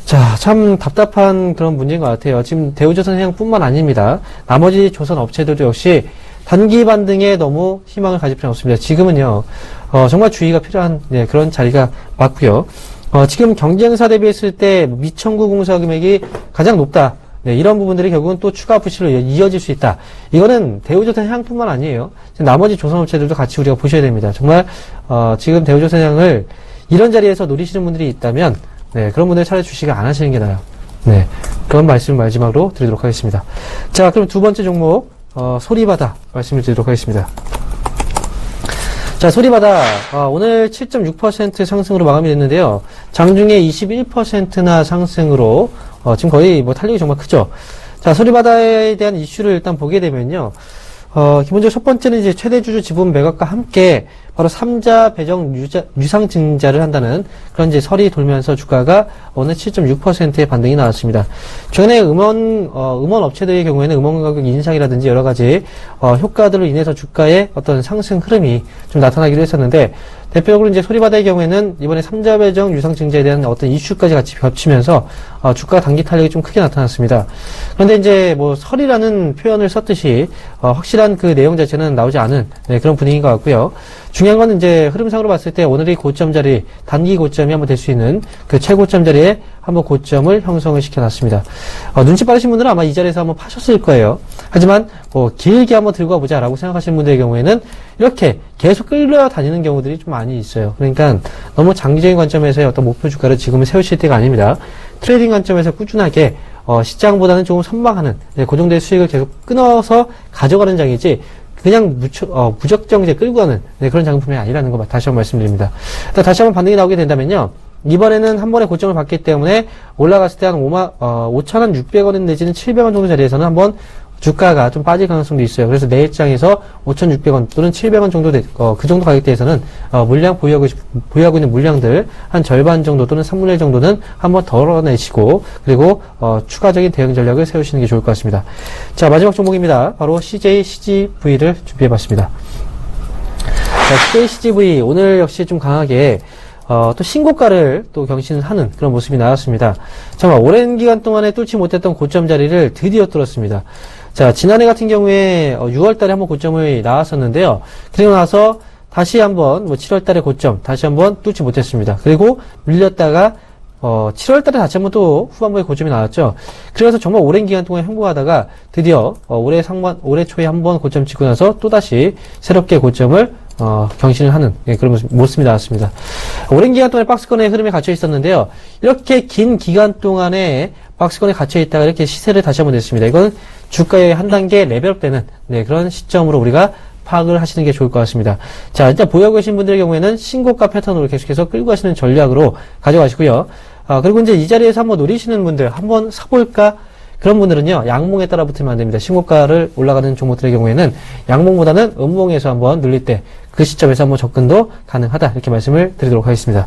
자, 참 답답한 그런 문제인 것 같아요. 지금 대우조선해양뿐만 아닙니다. 나머지 조선 업체들도 역시 단기 반등에 너무 희망을 가질 필요는 없습니다. 지금은요, 정말 주의가 필요한 그런 자리가 맞고요. 지금 경쟁사 대비했을 때 미청구 공사 금액이 가장 높다. 이런 부분들이 결국은 또 추가 부실로 이어질 수 있다. 이거는 대우조선해양뿐만 아니에요. 나머지 조선업체들도 같이 우리가 보셔야 됩니다. 정말 지금 대우조선해양을 이런 자리에서 노리시는 분들이 있다면 그런 분들 차라리 주식을 안 하시는 게 나아요. 그런 말씀 마지막으로 드리도록 하겠습니다. 자, 그럼 두 번째 종목 소리바다 말씀을 드리도록 하겠습니다. 자, 소리바다 오늘 7.6% 상승으로 마감이 됐는데요. 장중에 21%나 상승으로 지금 거의 뭐 탄력이 정말 크죠. 자, 소리바다에 대한 이슈를 일단 보게 되면요. 기본적으로 첫 번째는 이제 최대주주 지분 매각과 함께 바로 3자 배정 유상 증자를 한다는 그런 이제 설이 돌면서 주가가 오늘 7.6%의 반등이 나왔습니다. 최근에 음원 업체들의 경우에는 음원 가격 인상이라든지 여러 가지 효과들로 인해서 주가의 어떤 상승 흐름이 좀 나타나기도 했었는데 대표적으로 이제 소리바다의 경우에는 이번에 3자 배정 유상 증자에 대한 어떤 이슈까지 같이 겹치면서 주가 단기 탄력이 좀 크게 나타났습니다. 그런데 이제 뭐 설이라는 표현을 썼듯이 확실한 그 내용 자체는 나오지 않은 그런 분위기인 것 같고요. 중요한 건 이제 흐름상으로 봤을 때 오늘이 고점 자리, 단기 고점이 한번 될 수 있는 그 최고점 자리에 한번 고점을 형성을 시켜놨습니다. 눈치 빠르신 분들은 아마 이 자리에서 한번 파셨을 거예요. 하지만 뭐 길게 한번 들고 가보자라고 생각하시는 분들의 경우에는 이렇게 계속 끌려다니는 경우들이 좀 많이 있어요. 그러니까 너무 장기적인 관점에서의 어떤 목표 주가를 지금은 세우실 때가 아닙니다. 트레이딩 관점에서 꾸준하게 시장보다는 조금 선방하는 그 정도의 수익을 계속 끊어서 가져가는 장이지 그냥 무적정 이제 끌고 가는 그런 장품이 아니라는 거 다시 한번 말씀드립니다. 다시 한번 반등이 나오게 된다면요. 이번에는 한 번에 고점을 받기 때문에 올라갔을 때 한 5,600원 내지는 700원 정도 자리에서는 한번 주가가 좀 빠질 가능성도 있어요. 그래서 내일장에서 5,600원 또는 700원 정도 그 정도 가격대에서는 물량 보유하고 있는 물량들 한 절반 정도 또는 3분의 1 정도는 한번 덜어내시고 그리고 추가적인 대응 전략을 세우시는 게 좋을 것 같습니다. 자, 마지막 종목입니다. 바로 CJ CGV를 준비해봤습니다. 자, CJ CGV 오늘 역시 좀 강하게 또 신고가를 또 경신하는 그런 모습이 나왔습니다. 정말 오랜 기간 동안에 뚫지 못했던 고점 자리를 드디어 뚫었습니다. 자, 지난해 같은 경우에 6월 달에 한번 고점을 나왔었는데요. 그리고 나서 다시 한번 7월 달에 고점 다시 한번 뚫지 못했습니다. 그리고 밀렸다가 7월 달에 다시 한번 또 후반부에 고점이 나왔죠. 그래서 정말 오랜 기간 동안 행보하다가 드디어 올해 초에 한번 고점 찍고 나서 또다시 새롭게 고점을 경신을 하는 그런 모습이 나왔습니다. 오랜 기간 동안 박스권의 흐름에 갇혀 있었는데요. 이렇게 긴 기간 동안에 박스권에 갇혀 있다가 이렇게 시세를 다시 한번 냈습니다. 이건 주가의 한 단계 레벨업되는 그런 시점으로 우리가 파악을 하시는 게 좋을 것 같습니다. 자, 일단 보유하고 계신 분들의 경우에는 신고가 패턴으로 계속해서 끌고 가시는 전략으로 가져가시고요. 그리고 이제 이 자리에서 한번 노리시는 분들, 한번 사볼까? 그런 분들은요, 양봉에 따라 붙으면 안 됩니다. 신고가를 올라가는 종목들의 경우에는 양봉보다는 음봉에서 한번 눌릴 때 그 시점에서 한번 접근도 가능하다. 이렇게 말씀을 드리도록 하겠습니다.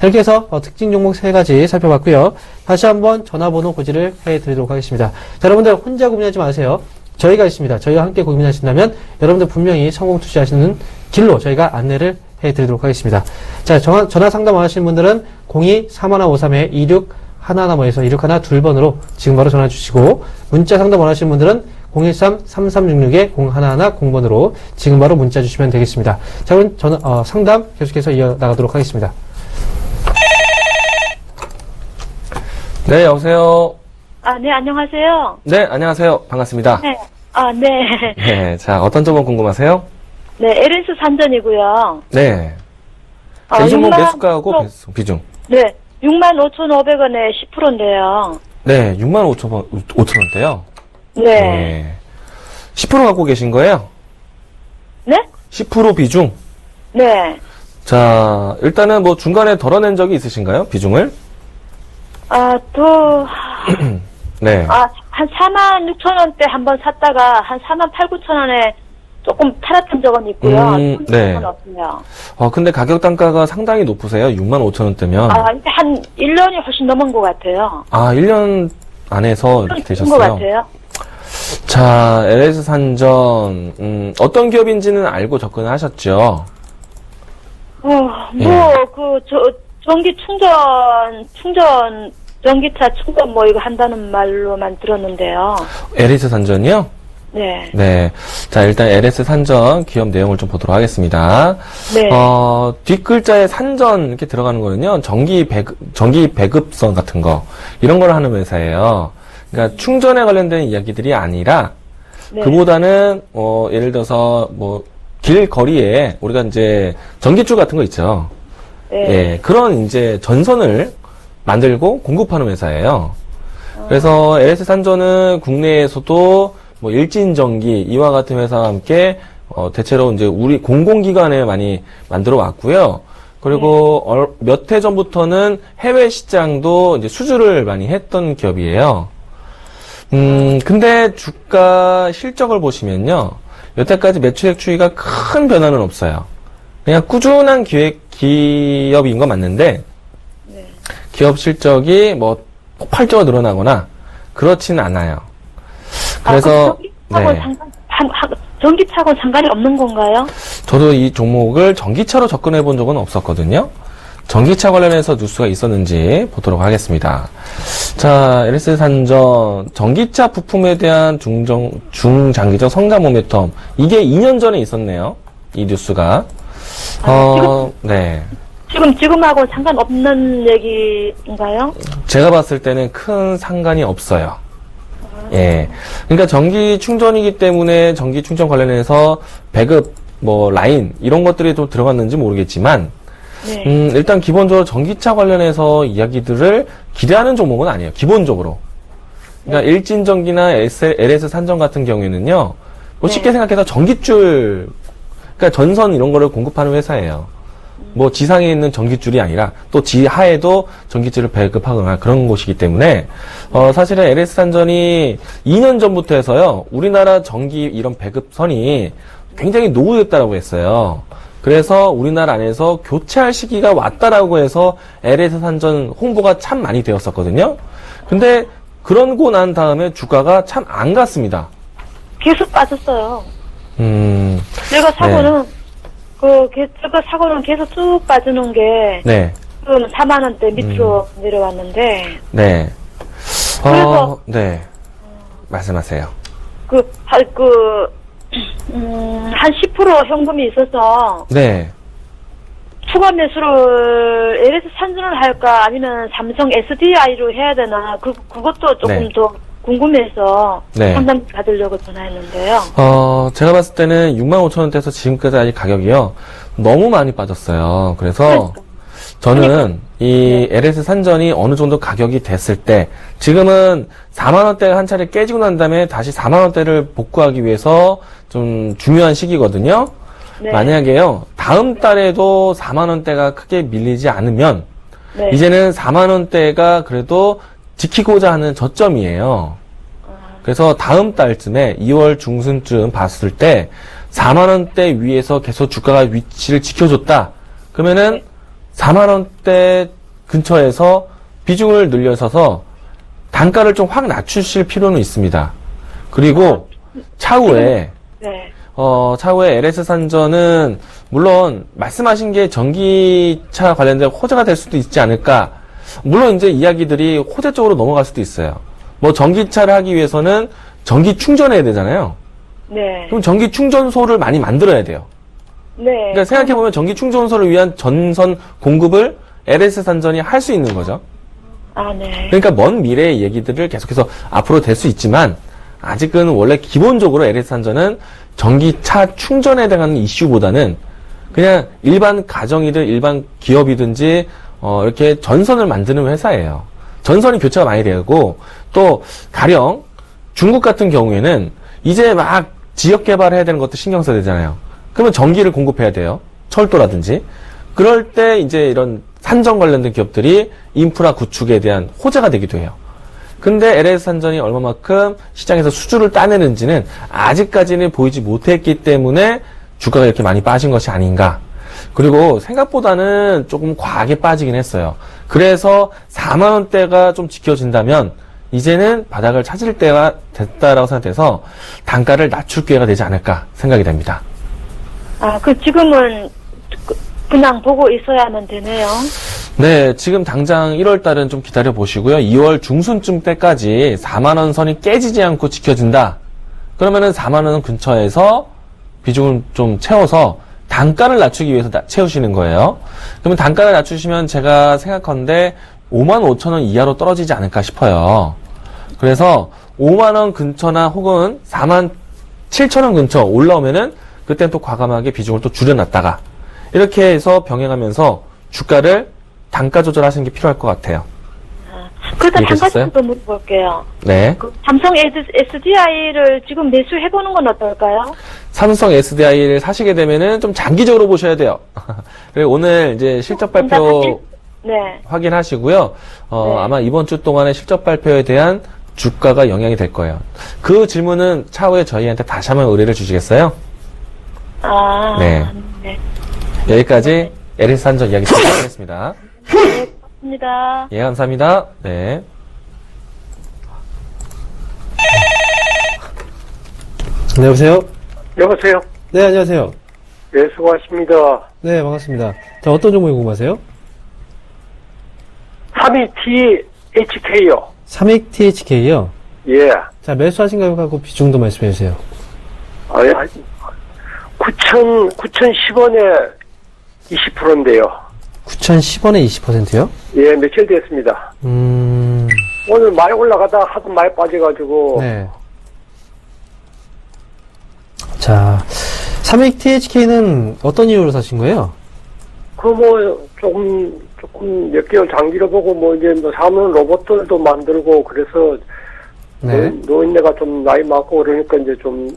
이렇게 해서 특징 종목 3가지 살펴봤고요. 다시 한번 전화번호 고지를 해드리도록 하겠습니다. 자, 여러분들 혼자 고민하지 마세요. 저희가 있습니다. 저희와 함께 고민하신다면 여러분들 분명히 성공 투자하시는 길로 저희가 안내를 해드리도록 하겠습니다. 자, 전화 상담 원하시는 분들은 02-3153-2611에서 2612번으로 지금 바로 전화 주시고, 문자 상담 원하시는 분들은 013-3366-0110번으로 지금 바로 문자 주시면 되겠습니다. 자, 그럼 상담 계속해서 이어나가도록 하겠습니다. 네, 여보세요. 네, 안녕하세요. 네, 안녕하세요. 반갑습니다. 네. 네. 네, 자, 어떤 점은 궁금하세요? 네, LS 산전이고요. 네. 이 종목 매수가하고 비중. 네, 65,500원에 10%인데요. 네, 65,000원대요. 네. 10% 갖고 계신 거예요? 네? 10% 비중? 네. 자, 일단은 중간에 덜어낸 적이 있으신가요? 비중을? 네. 한 46,000원대 한번 샀다가 한 48,9,000원에 조금 팔았던 적은 있고요. 네. 없어요. 근데 가격 단가가 상당히 높으세요? 65,000원대면. 한 1년이 훨씬 넘은 것 같아요. 1년 안에서 이렇게 되셨어요? 것 같아요. 자, LS 산전, 어떤 기업인지는 알고 접근을 하셨죠? 전기 전기차 충전 이거 한다는 말로만 들었는데요. LS 산전이요? 네. 네. 자, 일단 LS 산전 기업 내용을 좀 보도록 하겠습니다. 네. 뒷글자에 산전 이렇게 들어가는 거는요, 전기 배급선 같은 거, 이런 걸 하는 회사예요. 그러니까 충전에 관련된 이야기들이 아니라, 네. 그보다는, 예를 들어서, 길거리에 우리가 이제 전기줄 같은 거 있죠. 네. 예, 그런 이제 전선을 만들고 공급하는 회사예요. 그래서 LS 산전은 국내에서도 일진전기 이와 같은 회사와 함께 대체로 이제 우리 공공기관에 많이 만들어 왔고요. 그리고 몇 해 전부터는 해외 시장도 이제 수주를 많이 했던 기업이에요. 근데 주가 실적을 보시면요, 여태까지 매출액 추이가 큰 변화는 없어요. 그냥 꾸준한 기업인 건 맞는데, 기업 실적이 폭발적으로 늘어나거나 그렇지는 않아요. 그래서 전기차하고는 상관이 없는 건가요? 저도 이 종목을 전기차로 접근해 본 적은 없었거든요. 전기차 관련해서 뉴스가 있었는지 보도록 하겠습니다. 자, LS 산전 전기차 부품에 대한 중장기적 성장 모멘텀, 이게 2년 전에 있었네요. 이 뉴스가. 네. 지금하고 상관없는 얘기인가요? 제가 봤을 때는 큰 상관이 없어요. 예. 그러니까 전기 충전이기 때문에 전기 충전 관련해서 배급, 라인, 이런 것들이 좀 들어갔는지 모르겠지만, 네. 일단 기본적으로 전기차 관련해서 이야기들을 기대하는 종목은 아니에요. 기본적으로. 그러니까 일진전기나 LS 산전 같은 경우에는요, 쉽게 생각해서 전기줄, 그러니까 전선 이런 거를 공급하는 회사예요. 지상에 있는 전기줄이 아니라 또 지하에도 전기줄을 배급하거나 그런 곳이기 때문에 사실은 LS 산전이 2년 전부터 해서요, 우리나라 전기 이런 배급선이 굉장히 노후됐다라고 했어요. 그래서 우리나라 안에서 교체할 시기가 왔다라고 해서 LS 산전 홍보가 참 많이 되었었거든요. 근데 그러고 난 다음에 주가가 참 안 갔습니다. 계속 빠졌어요. 네. 제가 사고는 계속 쭉 빠지는 게, 네. 지금 4만원대 밑으로 내려왔는데, 네. 그래서, 네. 말씀하세요. 한 10% 현금이 있어서 네. 추가 매수를 LS 산전을 할까 아니면 삼성 SDI로 해야 되나 그것도 조금 네. 더 궁금해서 네. 상담 받으려고 전화했는데요. 제가 봤을 때는 65,000원대에서 지금까지 아직 가격이요. 너무 많이 빠졌어요. 그래서 저는 이 LS 산전이 어느 정도 가격이 됐을 때, 지금은 4만원대가 한 차례 깨지고 난 다음에 다시 4만원대를 복구하기 위해서 좀 중요한 시기거든요. 네. 만약에요, 다음 달에도 4만원대가 크게 밀리지 않으면, 네. 이제는 4만원대가 그래도 지키고자 하는 저점이에요. 그래서 다음 달쯤에 2월 중순쯤 봤을 때 4만원대 위에서 계속 주가가 위치를 지켜줬다. 그러면은 4만원대 근처에서 비중을 늘려서서 단가를 좀 확 낮추실 필요는 있습니다. 그리고 차후에 네. 차후에 LS 산전은 물론 말씀하신 게 전기차 관련된 호재가 될 수도 있지 않을까. 물론 이제 이야기들이 호재 쪽으로 넘어갈 수도 있어요. 뭐 전기차를 하기 위해서는 전기 충전해야 되잖아요. 네. 그럼 전기 충전소를 많이 만들어야 돼요. 네. 그러니까 생각해보면 전기 충전소를 위한 전선 공급을 LS 산전이 할 수 있는 거죠. 아, 네. 그러니까 먼 미래의 얘기들을 계속해서 앞으로 될 수 있지만, 아직은 원래 기본적으로 LS 산전은 전기차 충전에 대한 이슈보다는 그냥 일반 가정이든 일반 기업이든지 이렇게 전선을 만드는 회사예요. 전선이 교체가 많이 되고, 또 가령 중국 같은 경우에는 이제 막 지역 개발해야 되는 것도 신경 써야 되잖아요. 그러면 전기를 공급해야 돼요. 철도라든지. 그럴 때 이제 이런 산전 관련된 기업들이 인프라 구축에 대한 호재가 되기도 해요. 근데 LS 산전이 얼마만큼 시장에서 수주를 따내는지는 아직까지는 보이지 못했기 때문에 주가가 이렇게 많이 빠진 것이 아닌가. 그리고 생각보다는 조금 과하게 빠지긴 했어요. 그래서 4만원대가 좀 지켜진다면 이제는 바닥을 찾을 때가 됐다라고 생각해서 단가를 낮출 기회가 되지 않을까 생각이 됩니다. 아, 지금은 그냥 보고 있어야만 되네요. 네, 지금 당장 1월 달은 좀 기다려 보시고요. 2월 중순쯤 때까지 4만원 선이 깨지지 않고 지켜진다. 그러면은 4만원 근처에서 비중을 좀 채워서 단가를 낮추기 위해서 채우시는 거예요. 그러면 단가를 낮추시면 제가 생각하는데 55,000원 이하로 떨어지지 않을까 싶어요. 그래서 5만원 근처나 혹은 47,000원 근처 올라오면은 그때는 또 과감하게 비중을 또 줄여놨다가 이렇게 해서 병행하면서 주가를 단가 조절하시는 게 필요할 것 같아요. 그렇다 이해되셨어요? 단가 좀 물어볼게요. 네. 삼성 SDI를 지금 매수해보는 건 어떨까요? 삼성 SDI를 사시게 되면은 좀 장기적으로 보셔야 돼요. 그리고 오늘 이제 실적 발표 네. 확인하시고요. 네. 아마 이번 주 동안의 실적 발표에 대한 주가가 영향이 될 거예요. 그 질문은 차후에 저희한테 다시 한번 의뢰를 주시겠어요? 아, 네. 네. 여기까지 LS 산전 이야기 드리겠습니다. 네, 고맙습니다. 예, 감사합니다. 네. 네, 여보세요? 여보세요? 네, 안녕하세요. 네, 수고하십니다. 네, 반갑습니다. 자, 어떤 종목이 궁금하세요? 32THK요. 3익THK요. 예. 자, 매수하신 가격하고 비중도 말씀해 주세요. 9,010원에 20%인데요. 9,010원에 20%요? 예, 며칠 됐습니다. 오늘 많이 올라가다 하도 많이 빠져가지고. 네. 자, 3익THK는 어떤 이유로 사신 거예요? 조금 몇 개월 장기로 보고 이제 사무용 로봇들도 만들고 그래서 네. 노인네가 좀 나이 많고 그러니까 이제 좀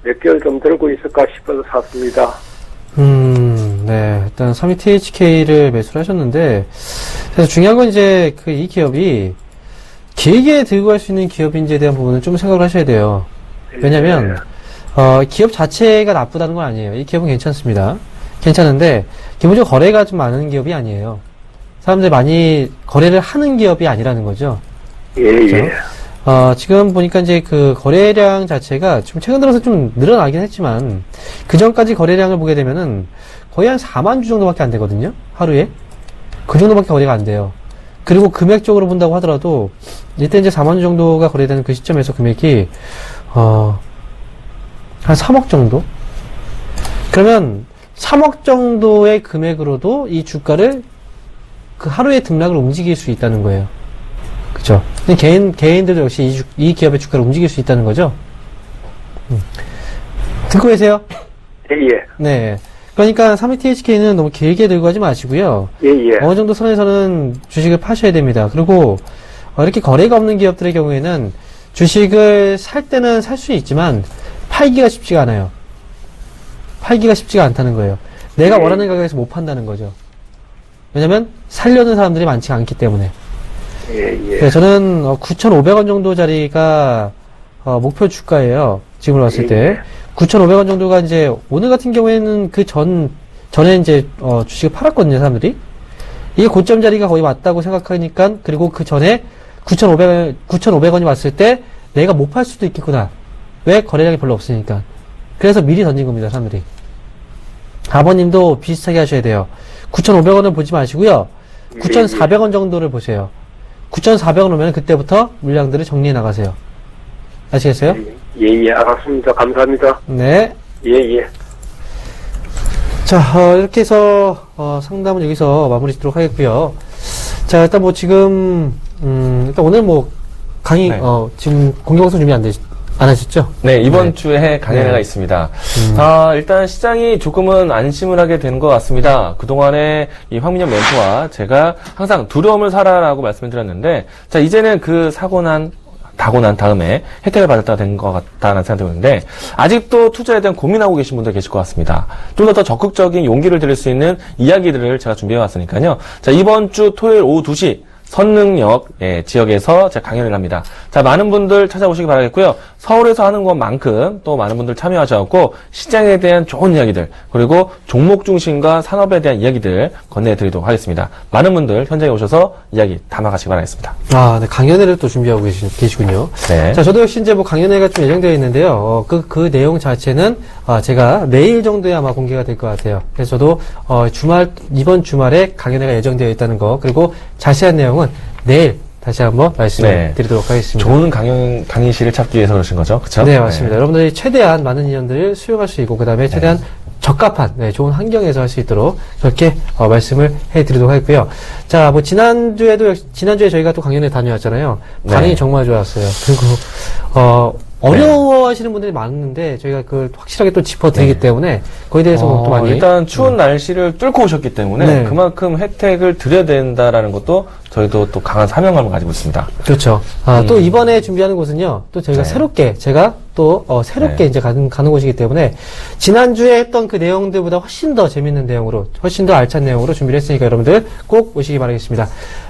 몇 개월 좀 들고 있을까 싶어서 샀습니다. 네. 일단 3익THK를 매수를 하셨는데, 그래서 중요한 건 이제 이 기업이 길게 들고 갈 수 있는 기업인지에 대한 부분을 좀 생각을 하셔야 돼요. 왜냐면, 기업 자체가 나쁘다는 건 아니에요. 이 기업은 괜찮습니다. 괜찮은데, 기본적으로 거래가 좀 많은 기업이 아니에요. 사람들이 많이 거래를 하는 기업이 아니라는 거죠. 예, 그렇죠? 예. 지금 보니까 이제 거래량 자체가 좀 최근 들어서 좀 늘어나긴 했지만, 그 전까지 거래량을 보게 되면은 거의 한 4만 주 정도밖에 안 되거든요? 하루에? 그 정도밖에 거래가 안 돼요. 그리고 금액적으로 본다고 하더라도, 이때 이제 4만 주 정도가 거래되는 그 시점에서 금액이, 한 3억 정도? 그러면 3억 정도의 금액으로도 이 주가를 그 하루의 등락을 움직일 수 있다는 거예요. 그죠? 개인들도 역시 이 기업의 주가를 움직일 수 있다는 거죠? 듣고 계세요? 예. 네. 그러니까 3위THK는 너무 길게 들고 가지 마시고요. 예. 어느 정도 선에서는 주식을 파셔야 됩니다. 그리고 이렇게 거래가 없는 기업들의 경우에는 주식을 살 때는 살 수 있지만 팔기가 쉽지가 않아요. 팔기가 쉽지가 않다는 거예요. 내가 원하는 가격에서 못 판다는 거죠. 왜냐면 살려는 사람들이 많지 않기 때문에. 네, 저는 9,500원 정도짜리가 목표 주가예요. 지금으로 봤을 때 9,500원 정도가 이제 오늘 같은 경우에는 그 전에 이제 주식을 팔았거든요, 사람들이. 이게 고점 자리가 거의 맞다고 생각하니까, 그리고 그 전에 9,500원이 왔을 때 내가 못 팔 수도 있겠구나. 왜? 거래량이 별로 없으니까. 그래서 미리 던진 겁니다, 사람들이. 아버님도 비슷하게 하셔야 돼요. 9,500원을 보지 마시고요. 9,400원 정도를 보세요. 9,400원 오면 그때부터 물량들을 정리해 나가세요. 아시겠어요? 예, 알았습니다. 감사합니다. 네. 예. 자, 이렇게 해서 상담은 여기서 마무리 짓도록 하겠고요. 자, 일단 뭐 지금 일단 오늘 뭐 강의 네. 지금 공개방송 준비 안 하셨죠? 네, 이번 네. 주에 강연회가 네. 있습니다. 일단 시장이 조금은 안심을 하게 되는 것 같습니다. 그동안에 이 황민영 멘토와 제가 항상 두려움을 사라라고 말씀을 드렸는데, 자, 이제는 그 사고 난 다음에 혜택을 받았다 된 것 같다는 생각이 드는데, 아직도 투자에 대한 고민하고 계신 분들 계실 것 같습니다. 좀 더 적극적인 용기를 드릴 수 있는 이야기들을 제가 준비해 왔으니까요. 자, 이번 주 토요일 오후 2시 선능역 지역에서 제가 강연을 합니다. 자, 많은 분들 찾아오시기 바라겠고요. 서울에서 하는 것만큼 또 많은 분들 참여하셔서 시장에 대한 좋은 이야기들, 그리고 종목 중심과 산업에 대한 이야기들 건네드리도록 하겠습니다. 많은 분들 현장에 오셔서 이야기 담아가시기 바라겠습니다. 네, 강연회를 또 준비하고 계시군요. 네. 자, 저도 역시 이제 뭐 강연회가 좀 예정되어 있는데요. 그 내용 자체는 제가 내일 정도에 아마 공개가 될 것 같아요. 그래서 저도 이번 주말에 강연회가 예정되어 있다는 거, 그리고 자세한 내용은 내일 다시 한번 말씀을 드리도록 하겠습니다. 좋은 강의실을 찾기 위해서 그러신 거죠? 그렇죠? 네, 맞습니다. 여러분들이 최대한 많은 인원들을 수용할 수 있고, 그 다음에 최대한 적합한, 좋은 환경에서 할 수 있도록 그렇게 말씀을 해드리도록 하겠고요. 자, 뭐 지난주에 저희가 또 강연회 다녀왔잖아요. 반응이 정말 좋았어요. 그리고 어려워하시는 분들이 많은데 저희가 그걸 확실하게 또 짚어드리기 때문에 거기에 대해서 또 많이 일단 추운 날씨를 뚫고 오셨기 때문에 그만큼 혜택을 드려야 된다라는 것도 저희도 또 강한 사명감을 가지고 있습니다. 그렇죠. 또 이번에 준비하는 곳은요, 또 저희가 제가 또 새롭게 이제 가는 곳이기 때문에 지난주에 했던 그 내용들보다 훨씬 더 재밌는 내용으로, 훨씬 더 알찬 내용으로 준비를 했으니까 여러분들 꼭 오시기 바라겠습니다.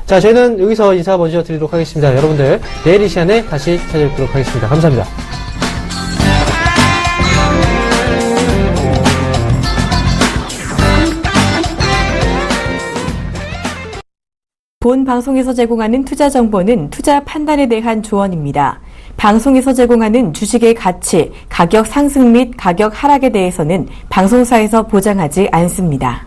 자, 저희는 여기서 인사 먼저 드리도록 하겠습니다. 여러분들 내일 이 시간에 다시 찾아뵙도록 하겠습니다. 감사합니다. 본 방송에서 제공하는 투자 정보는 투자 판단에 대한 조언입니다. 방송에서 제공하는 주식의 가치, 가격 상승 및 가격 하락에 대해서는 방송사에서 보장하지 않습니다.